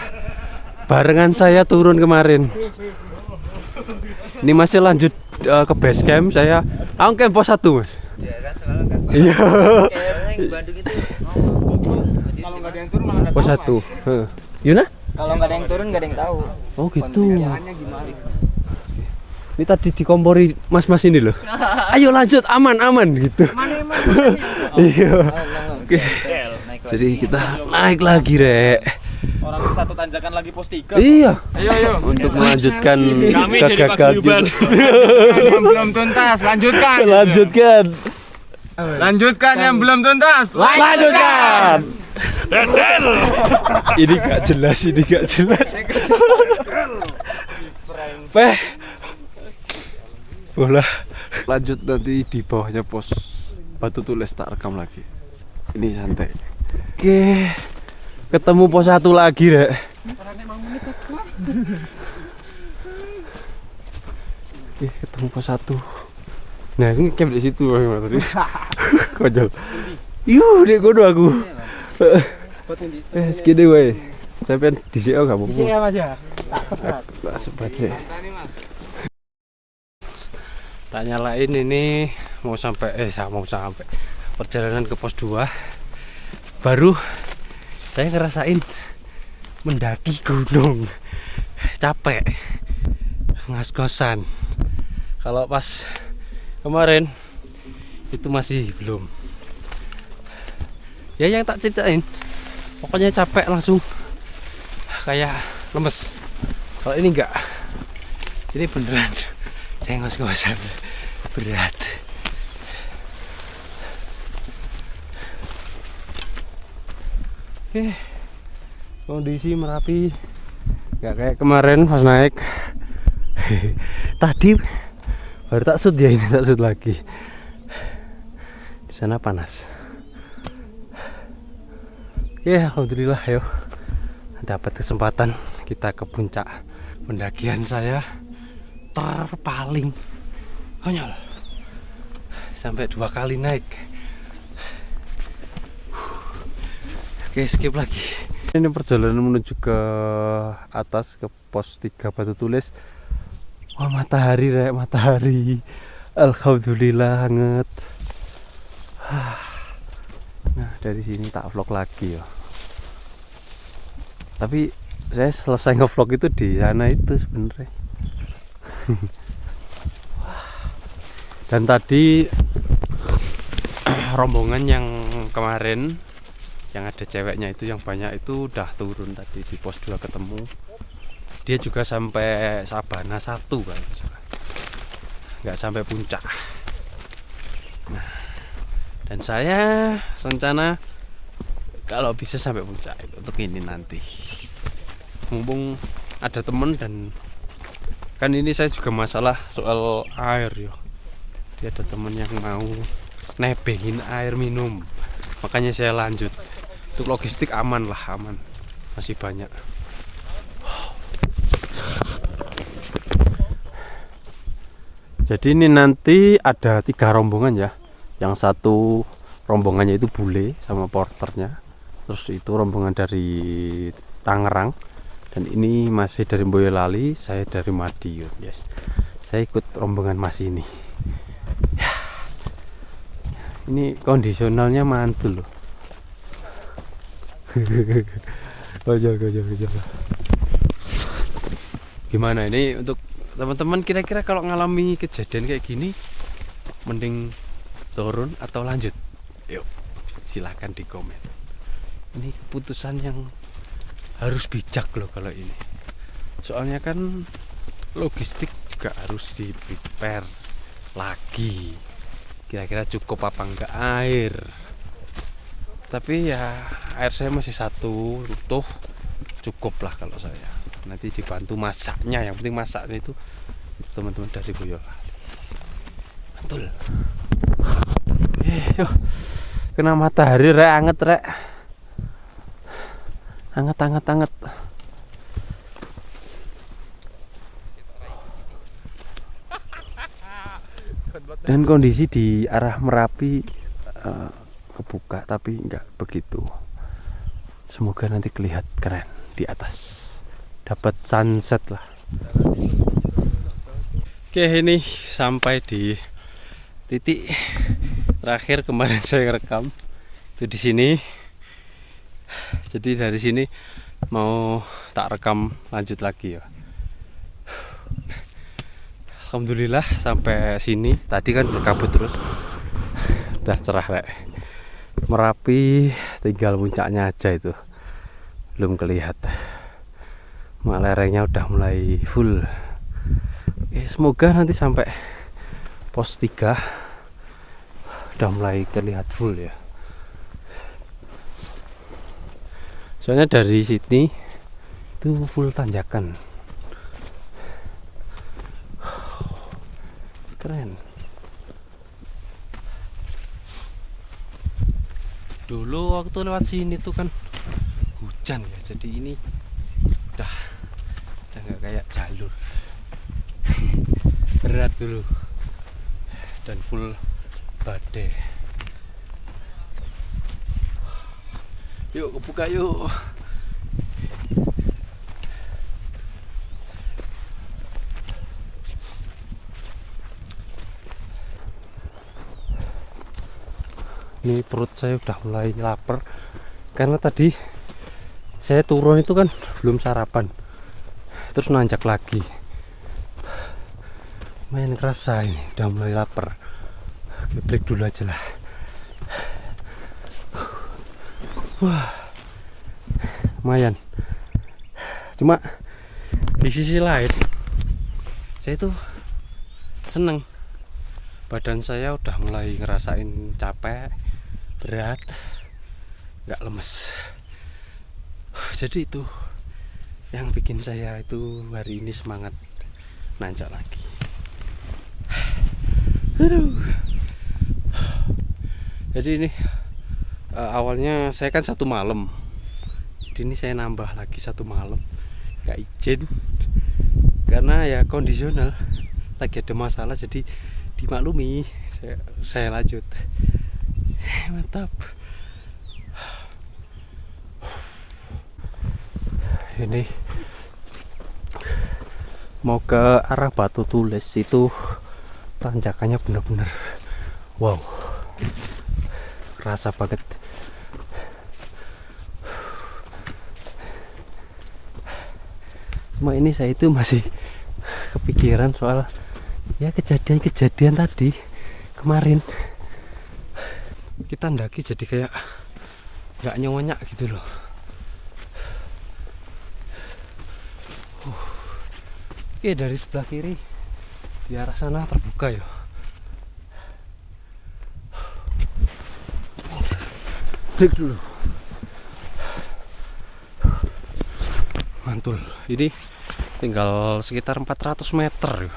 A: barengan saya turun kemarin. Ini masih lanjut ke base camp saya. Aku camp pos 1 Mas.
F: Ya kan selalu kan.
A: Iya.
F: Soalnya yang Bandung itu ngomong.
B: Kalau nggak ada yang turun malah nggak
A: Pos
B: tahu,
A: 1. Yuna?
F: Kalau nggak ada yang turun nggak ada yang tahu.
A: Oh gitu.
B: Mas. Gimana?
A: Ini tadi dikompori mas-mas ini loh. Ayo lanjut, aman gitu. Iya. Oke. Jadi kita naik lagi, Rek.
E: Orang satu tanjakan lagi pos 3.
A: Iya.
E: Ayo.
A: Untuk melanjutkan
E: Kami dari
A: kegagalan.
E: yang belum tuntas, lanjutkan. Lanjutkan yang belum tuntas.
A: Lanjutkan. Ini gak jelas. Bola. Lanjut nanti di bawahnya pos Batu Tulis tak rekam lagi. Ini santai. Oke. Ketemu pos 1 lagi, Rek. Oke, ketemu pos 1. Nah, ini camp di situ Mas tadi. Konyol. Dek kono aku. Segini wae. Sampai di sini enggak mau.
B: Di sini Mas ya.
A: Tak sebat sih. Tak nyalain ini mau sampai perjalanan ke pos 2. Baru saya ngerasain mendaki gunung. Capek. Ngas-ngosan. Kalau pas kemarin itu masih belum. Ya yang tak ceritain. Pokoknya capek langsung kayak lemes. Kalau ini enggak. Ini beneran saya ngos-ngosan berat. Oke, kondisi Merapi nggak kayak kemarin pas naik. Tadi baru tak shoot ya, ini tak shoot lagi. Di sana panas. Oke, alhamdulillah yuk dapat kesempatan kita ke puncak pendakian saya terpaling konyol sampai 2 kali naik. Oke, skip lagi. Ini perjalanan menuju ke atas ke pos 3 Batu Tulis. Wah, matahari rek, matahari. Alhamdulillah hangat. Nah, dari sini tak vlog lagi ya. Tapi saya selesai nge-vlog itu di sana itu sebenarnya. Dan tadi rombongan yang kemarin yang ada ceweknya itu yang banyak itu udah turun tadi di pos 2 ketemu. Dia juga sampai Sabana 1 kan. Nggak sampai puncak. Nah, dan saya rencana kalau bisa sampai puncak untuk ini nanti. Mumpung ada temen dan kan ini saya juga masalah soal air ya. Dia ada temen yang mau nebengin air minum. Makanya saya lanjut. Untuk logistik aman lah, aman. Masih banyak. Jadi ini nanti ada 3 rombongan ya. Yang satu rombongannya itu bule sama porternya. Terus itu rombongan dari Tangerang. Dan ini masih dari Boyolali, saya dari Madiun. Yes. Saya ikut rombongan Mas ini. Ya. Ini kondisionalnya mantul loh. Kojol. Gimana ini untuk teman-teman, kira-kira kalau ngalami kejadian kayak gini mending turun atau lanjut? Yuk, silahkan di komen. Ini keputusan yang harus bijak loh kalau ini. Soalnya kan logistik juga harus di prepare lagi. Kira-kira cukup apa enggak air? Tapi ya air saya masih 1 utuh, cukup lah kalau saya. Nanti dibantu masaknya, yang penting masaknya itu teman-teman dari Boyolali. Betul. Yuk, kena matahari rek, anget rek. Anget. Dan kondisi di arah Merapi kebuka tapi enggak begitu. Semoga nanti kelihatan keren di atas. Dapat sunset lah. Oke, ini sampai di titik terakhir kemarin saya rekam. Itu di sini. Jadi dari sini mau tak rekam lanjut lagi ya. Alhamdulillah sampai sini. Tadi kan berkabut terus. Udah cerah rek. Merapi tinggal puncaknya aja itu. Belum kelihatan. Mak lerengnya udah mulai full. Semoga nanti sampai pos 3 udah mulai terlihat full ya. Soalnya dari sini itu full tanjakan. Keren. Dulu waktu lewat sini tuh kan hujan ya, jadi ini udah nggak kayak jalur. Berat dulu dan full badai. Yuk buka yuk. Ini perut saya udah mulai lapar karena tadi saya turun itu kan belum sarapan, terus nanjak lagi. Main kerasa ini udah mulai lapar. Oke, break dulu aja lah. Wah, lumayan. Cuma di sisi lain saya tuh seneng. Badan saya udah mulai ngerasain capek, berat, nggak lemes. Jadi itu yang bikin saya itu hari ini semangat nanjak lagi. Aduh. Jadi ini awalnya saya kan 1 malam. Jadi ini saya nambah lagi 1 malam. Gak izin karena ya kondisional, lagi ada masalah jadi dimaklumi. Saya lanjut. Mantap. Ini mau ke arah Batu Tulis, itu tanjakannya bener-bener wow, rasa banget. Cuma ini saya itu masih kepikiran soal ya kejadian tadi kemarin. Kita ndaki jadi kayak nggak nyonyak gitu loh. Oke, dari sebelah kiri di arah sana terbuka ya. Break dulu. Mantul. Ini tinggal sekitar 400 meter ya.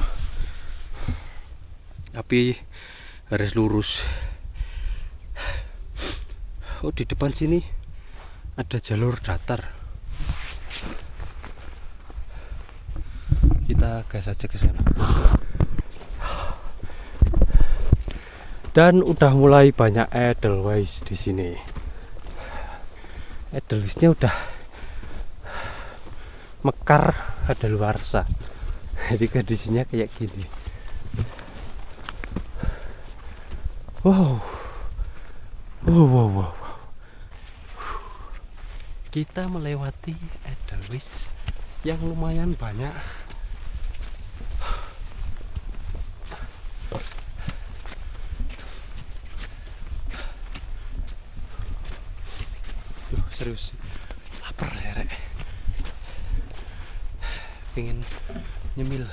A: Tapi garis lurus. Oh, di depan sini ada jalur datar. Kita gas aja ke sana. Dan udah mulai banyak edelweiss di sini. Edelweissnya udah mekar, ada luarsa. Jadi kondisinya kayak gini. Wow. Wow. Kita melewati edelweiss yang lumayan banyak. Serius, lapar ya rek, pengen nyemil.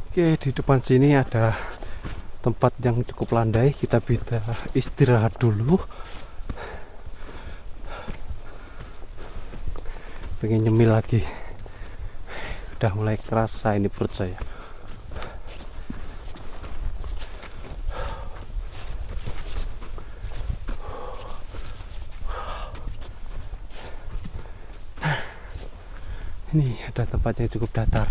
A: Oke, di depan sini ada tempat yang cukup landai, kita bisa istirahat dulu. Pengen nyemil lagi, udah mulai kerasa ini perut saya. Ini ada tempat yang cukup datar.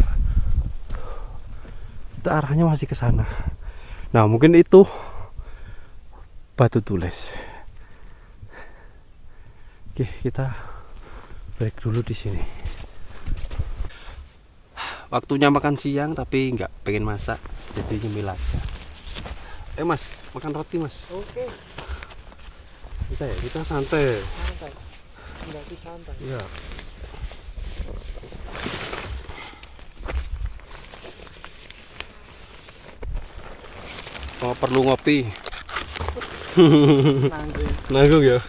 A: Kita arahnya masih ke sana. Nah, mungkin itu Batu Tulis. Oke, kita break dulu di sini. Waktunya makan siang tapi nggak pengen masak, jadi nyemil aja. Mas, makan roti mas.
F: Oke.
A: Kita santai.
F: Santai. Enggak santai.
A: Iya. Oh, perlu ngopi. Nanggung ya.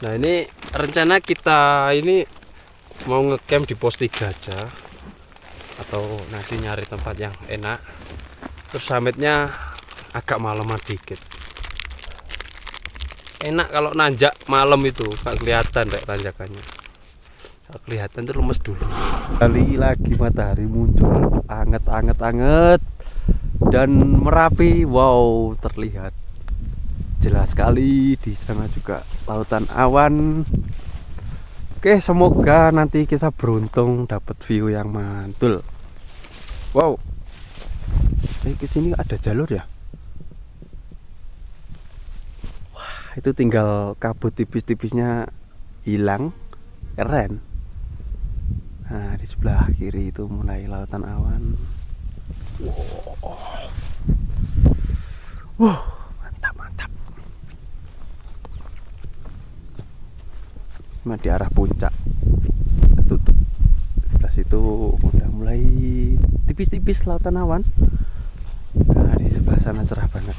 A: Nah, ini rencana kita ini mau ngecamp di pos 3 aja, atau nanti nyari tempat yang enak. Terus summitnya agak malaman dikit. Enak kalau nanjak malam itu, gak kelihatan kayak tanjakannya. Kalau kelihatan tuh lemes dulu. Kali lagi matahari muncul, anget. Dan Merapi, wow, terlihat jelas sekali. Di sana juga lautan awan. Oke, semoga nanti kita beruntung dapat view yang mantul. Wow, ke sini ada jalur ya. Wah, itu tinggal kabut tipis-tipisnya hilang, keren. Nah, di sebelah kiri itu mulai lautan awan. Wow, mantap. Cuma di arah puncak tutup. Sebelah situ udah mulai tipis-tipis lautan awan. Nah, di sebelah sana cerah banget.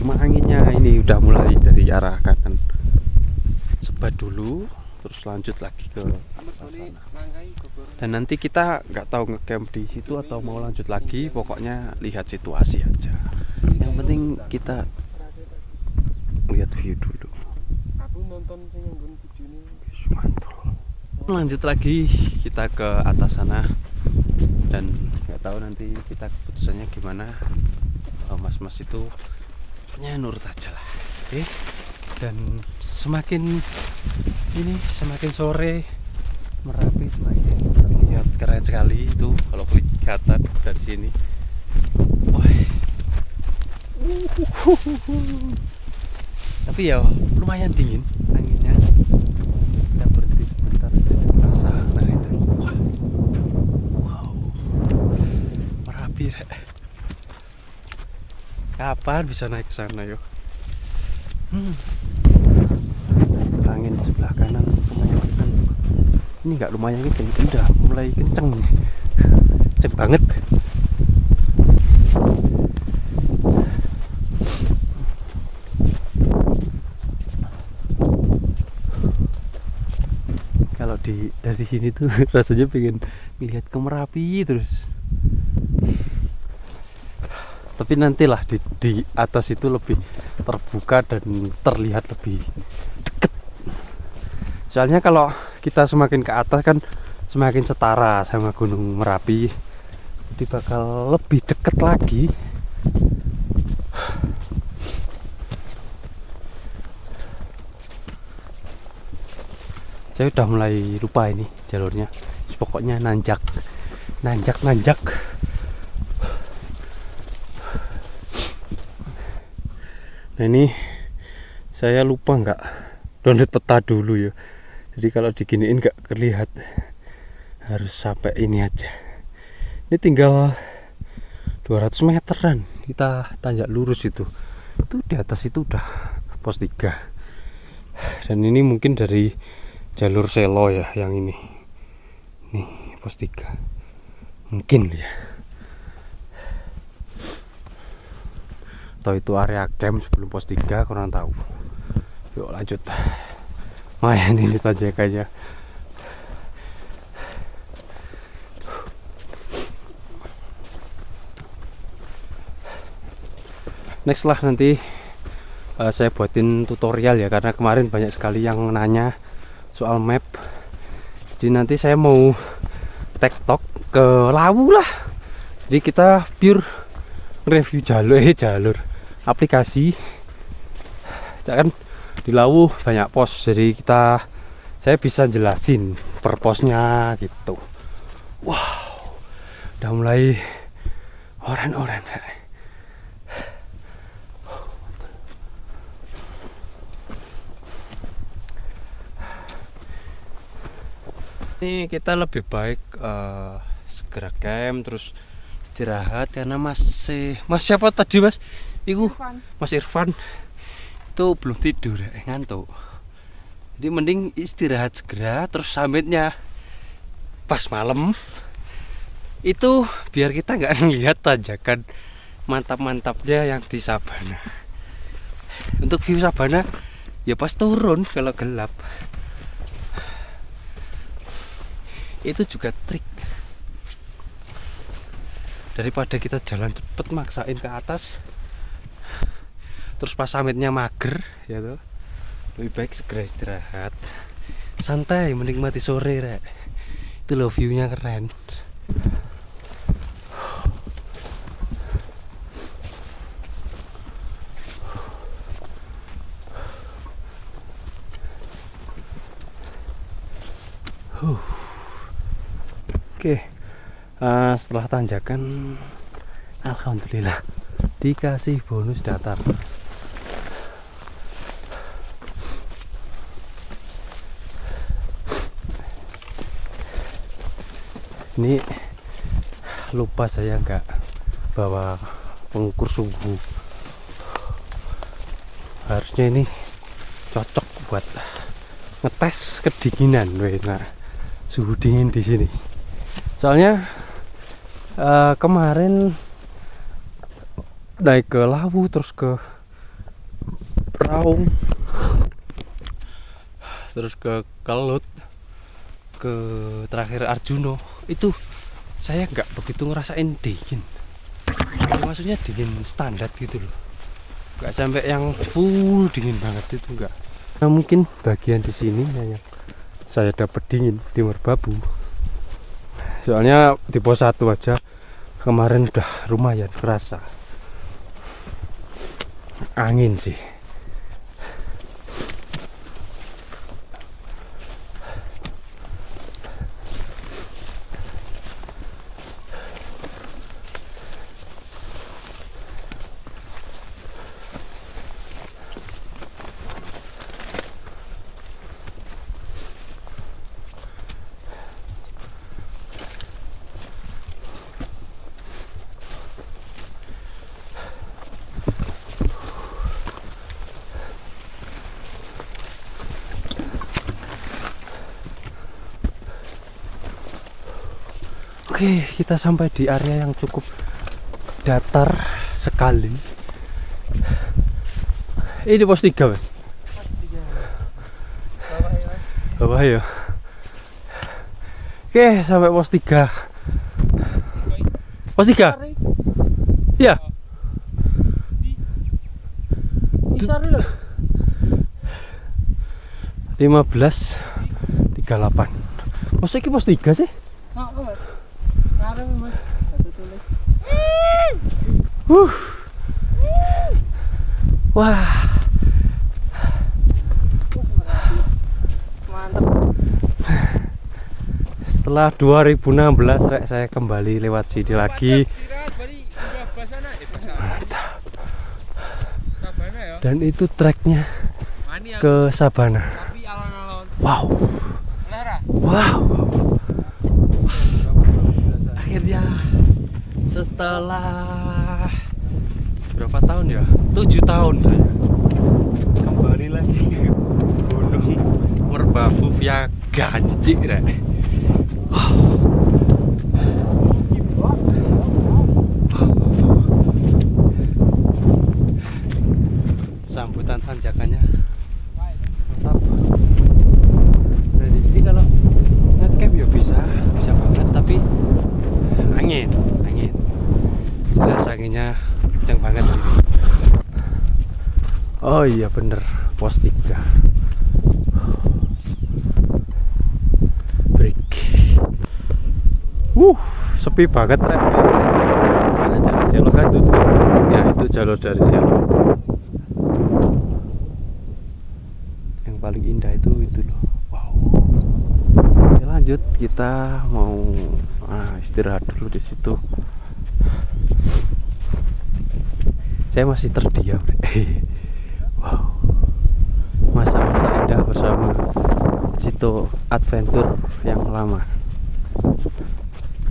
A: Cuma anginnya ini udah mulai dari arah kanan. Sebat dulu, terus lanjut lagi ke sana. Dan nanti kita nggak tahu ngecamp di situ atau mau lanjut lagi, pokoknya lihat situasi aja. Yang penting kita lihat view dulu.
F: nonton sing nggon videone.
A: Mantul. Lanjut lagi kita ke atas sana dan nggak tahu nanti kita keputusannya gimana. Mas-mas itu pokoknya nurut aja lah. Oke. Dan semakin sore Merapi semakin terlihat keren sekali itu kalau kelihatan dari sini. Wah. Tapi ya lumayan dingin anginnya. Kita berhenti sebentar rasa. Nah itu. Wow. Merapi rek. Kapan bisa naik ke sana yuk? Angin di sebelah kanan lumayan kencang. Ini nggak lumayan kencang, udah mulai kencang nih. Kencang banget. Kalau dari sini tuh rasanya pengen lihat ke Merapi terus. Tapi nantilah di atas itu lebih terbuka dan terlihat lebih deket. Soalnya kalau kita semakin ke atas kan semakin setara sama Gunung Merapi, jadi bakal lebih deket lagi. Saya udah mulai lupa ini jalurnya. Pokoknya nanjak. Nah ini saya lupa nggak download peta dulu ya. Jadi kalau diginiin nggak kelihatan. Harus sampai ini aja. Ini tinggal 200 meteran kita tanjak lurus itu. Itu di atas itu udah pos 3. Dan ini mungkin dari jalur Selo ya yang ini. Nih pos 3. Mungkin ya. Atau itu area camp sebelum pos 3, kurang tahu. Yuk lanjut. Main ini tanjakannya. Next lah nanti saya buatin tutorial ya, karena kemarin banyak sekali yang nanya soal map. Jadi nanti saya mau tektok ke Lawu lah. Jadi kita pure review jalur aplikasi. Kan di Lawu banyak pos, jadi saya bisa jelasin per posnya gitu. Wow, udah mulai oren-oren. Ini kita lebih baik segera camp terus istirahat, karena mas siapa tadi mas? Iku Mas Irfan itu belum tidur, ngantuk. Jadi mending istirahat segera, terus summitnya pas malam itu biar kita nggak ngelihat tanjakan mantap-mantapnya yang di Sabana. Untuk view Sabana ya pas turun kalau gelap. Itu juga trik. Daripada kita jalan cepet maksain ke atas terus pas summitnya mager ya tuh, lebih baik segera istirahat, santai, menikmati sore rek. Itu loh viewnya keren. Oke, setelah tanjakan alhamdulillah dikasih bonus datar. Ini lupa saya nggak bawa pengukur suhu. Harusnya ini cocok buat ngetes kedinginan. Nah, suhu dingin di sini. Soalnya kemarin naik ke Lawu terus ke Raung terus ke Kelut, ke terakhir Arjuno, itu saya nggak begitu ngerasain dingin. Jadi maksudnya dingin standar gitu loh, nggak sampai yang full dingin banget, itu nggak. Nah, mungkin bagian di sini yang saya dapat dingin di Merbabu. Soalnya di pos 1 aja kemarin udah lumayan kerasa angin sih. Oke, kita sampai di area yang cukup datar sekali. Ini pos 3, Mas. Bawah ya. Oke, sampai pos 3. Pos 3? Iya. 15:38. Masa ini pos 3 sih? Wah.
F: Mantap.
A: Setelah 2016 rek, saya kembali lewat sini lagi. Dan itu treknya ke Sabana. Wow. Wow. Akhirnya setelah berapa tahun ya? 7 tahun saya kembali lagi ke Gunung Merbabu via Ganci rek. Sambutan tanjakannya mantap. Nah, di sini kalau ngecamp ya bisa banget, tapi angin jelas anginnya kencang banget ini. Oh iya bener, pos 3 break. Sepi banget rek. Ada jalur selo kan tutup. Ya itu jalur dari selo. Yang paling indah itu loh. Wow. Oke, lanjut, kita mau istirahat dulu di situ. Saya masih terdiam. Wow, masa-masa indah bersama Cito Adventure yang lama.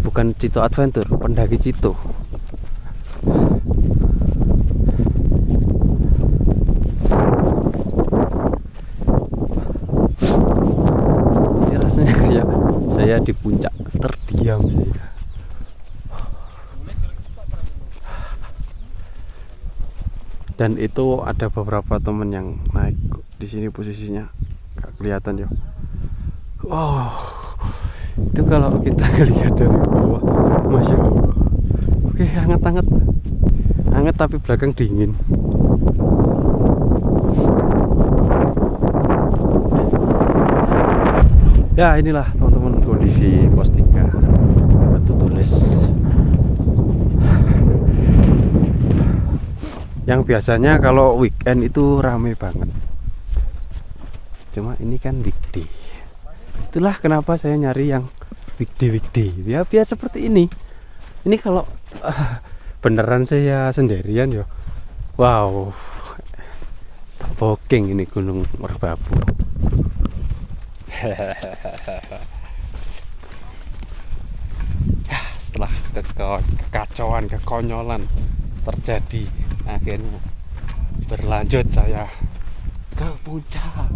A: Bukan Cito Adventure, pendaki Cito. Ini rasanya kayak saya di puncak, terdiam saya. Dan itu ada beberapa temen yang naik di sini, posisinya gak kelihatan ya. Wow, itu kalau kita lihat dari bawah, masya Allah. Oke, hangat tapi belakang dingin. Ya inilah teman-teman kondisi pos 3 Batu Tulis. Yang biasanya kalau weekend itu rame banget, cuma ini kan weekday. Itulah kenapa saya nyari yang weekday ya, biar seperti ini. Ini kalau beneran saya sendirian ya, wow, booking ini Gunung Merbabu. Ya, setelah kekacauan, kekonyolan terjadi, akhirnya berlanjut saya ke puncak.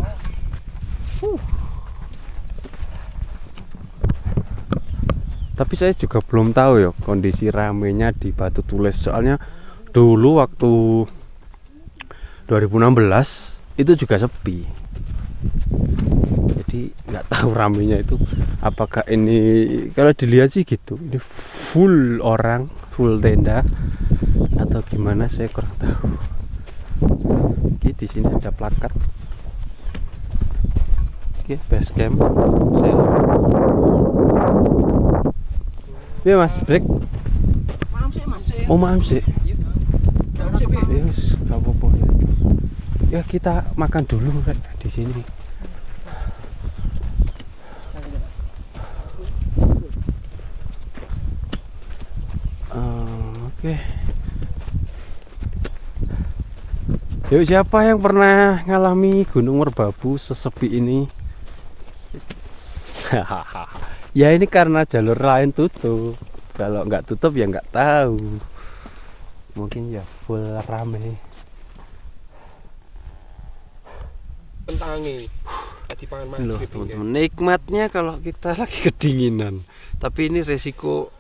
A: Tapi saya juga belum tahu ya kondisi ramenya di Batu Tulis. Soalnya dulu waktu 2016 itu juga sepi. Jadi nggak tahu ramenya itu apakah ini, kalau dilihat sih gitu, ini full orang, full tenda atau gimana, saya kurang tahu. Oke, di sini ada plakat Oke, base camp. Selo. Iya Mas, break.
E: Maaf sih mas.
A: Oh maaf sih.
E: Maaf sih.
A: Yes, gak apa-apa. Ya kita makan dulu Rek, di sini. Oke. Yuk, siapa yang pernah ngalami Gunung Merbabu sesepi ini? Ya ini karena jalur lain tutup. Kalau nggak tutup ya nggak tahu. Mungkin ya full rame.
F: Kentangi. Tadi pangan
A: Loh
F: maghrib.
A: teman-teman, nikmatnya kalau kita lagi kedinginan. Tapi ini resiko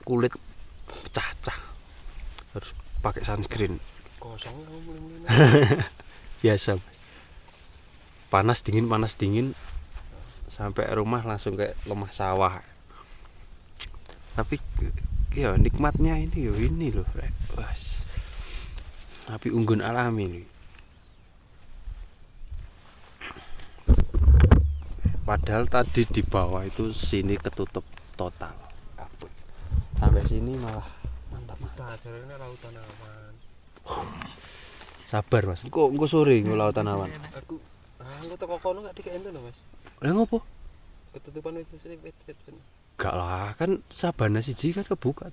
A: kulit pecah-pecah. Harus pakai sunscreen.
F: Kosong kamu mulai-mulai.
A: Biasa Mas. Panas dingin sampai rumah langsung kayak lemah sawah. Tapi ya nikmatnya ini loh Rek. Was. Tapi unggun alami nih. Padahal tadi di bawah itu sini ketutup total. Kabut. Sampai sini malah mantap.
F: Nah, jarene lautan awan.
A: Sabar Mas. Engko sore engko lautan awan.
F: Aku teko kono gak dikek ento lho, Mas.
A: Lah ngopo?
F: Ketutupan wit.
A: Gak lah, kan Sabana siji kan kebuka.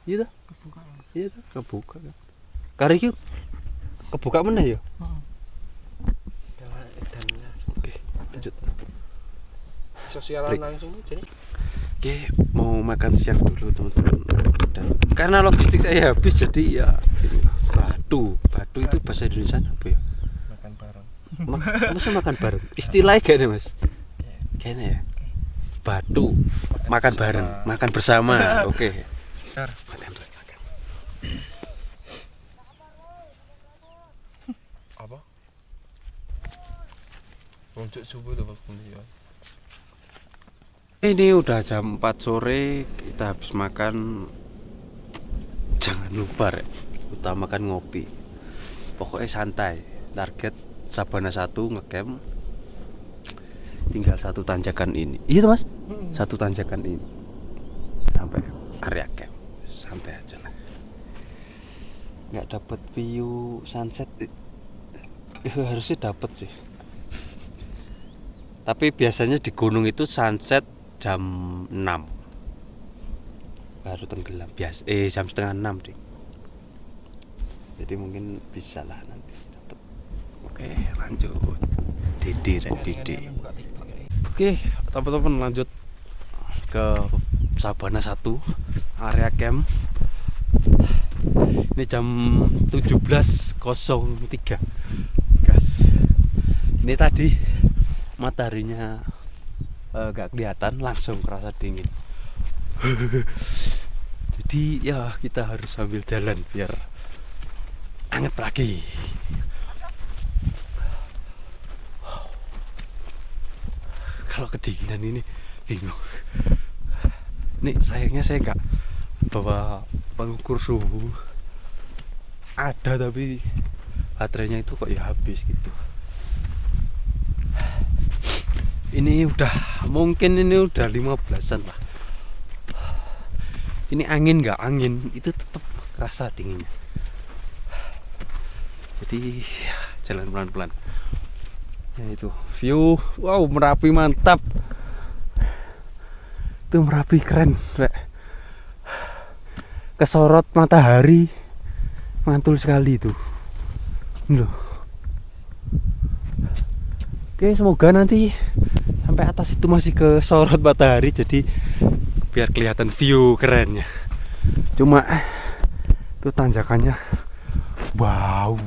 A: Iya toh?
B: Kebuka.
A: Iya toh, kebuka kan. Kari iki kebuka meneh ya?
F: Edannya.
A: Oke, lanjut.
F: Sosialan
A: Break.
F: langsung jadi.
A: Oke, mau makan siang dulu teman-teman. Dan karena logistik saya habis jadi ya ini, batu itu bahasa Indonesia apa ya?
F: Makan bareng.
A: Masa makan bareng? Istilahnya gak ada Mas? Kayaknya ya. Batu, makan bareng, makan bersama. Oke. Makan.
F: Apa? Untuk subuh lho Mas ya.
A: Ini udah jam 4 sore, kita habis makan. Jangan lupa Rek, utamakan ngopi. Pokoknya santai. Target Sabana 1 ngecamp. Tinggal satu tanjakan ini. Iya tuh Mas? Satu tanjakan ini. Sampai area camp. Santai aja lah. Nggak dapat view sunset. Harusnya dapat sih. Tapi biasanya di gunung itu sunset jam 6 baru tenggelam biasa jam setengah 6 deh. Jadi mungkin bisa lah nanti dapat. Oke, lanjut. Didi. Oke, teman-teman lanjut ke Sabana 1 area camp. Ini jam 17.03 gas. Ini tadi mataharinya gak kelihatan, langsung kerasa dingin. Jadi ya kita harus sambil jalan biar anget lagi. Kalau kedinginan ini bingung. Nih sayangnya saya gak bawa pengukur suhu. Ada tapi baterainya itu kok ya habis gitu. Ini mungkin ini udah 15-an lah. Ini angin nggak angin itu tetap kerasa dinginnya. Jadi jalan pelan-pelan. Ya itu view, wow Merapi mantap. Itu Merapi keren, Rek. Kesorot matahari, mantul sekali itu. Loh. Oke, semoga nanti sampai atas itu masih kesorot matahari, jadi biar kelihatan view kerennya. Cuma itu tanjakannya, wow.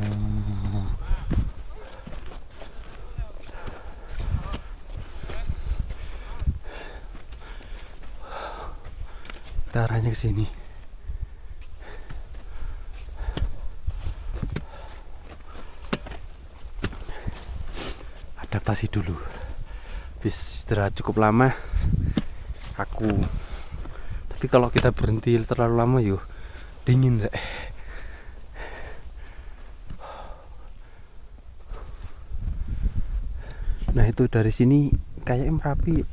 A: Kita arahnya ke sini. Adaptasi dulu. Habis istirahat cukup lama aku. Tapi kalau kita berhenti terlalu lama yuk dingin Rek. Nah itu dari sini kayaknya Merapi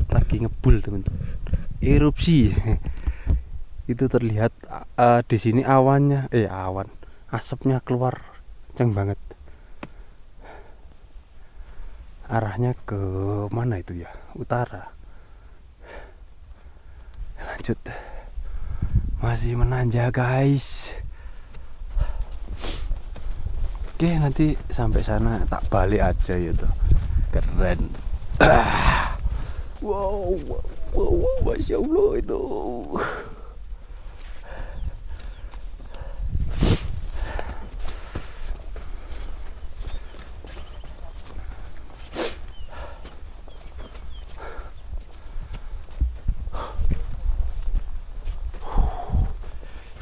A: lagi ngebul teman-teman, erupsi. Itu terlihat di sini awan asapnya keluar kencang banget. Arahnya ke mana itu ya? Utara. Lanjut. Masih menanjak guys. Oke, nanti sampai sana tak balik aja gitu. Keren. Wow, masya Allah itu.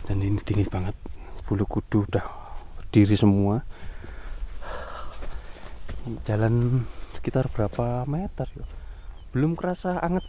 A: Dan ini dingin banget, bulu kudu udah berdiri semua. Jalan sekitar berapa meter ya, belum kerasa anget.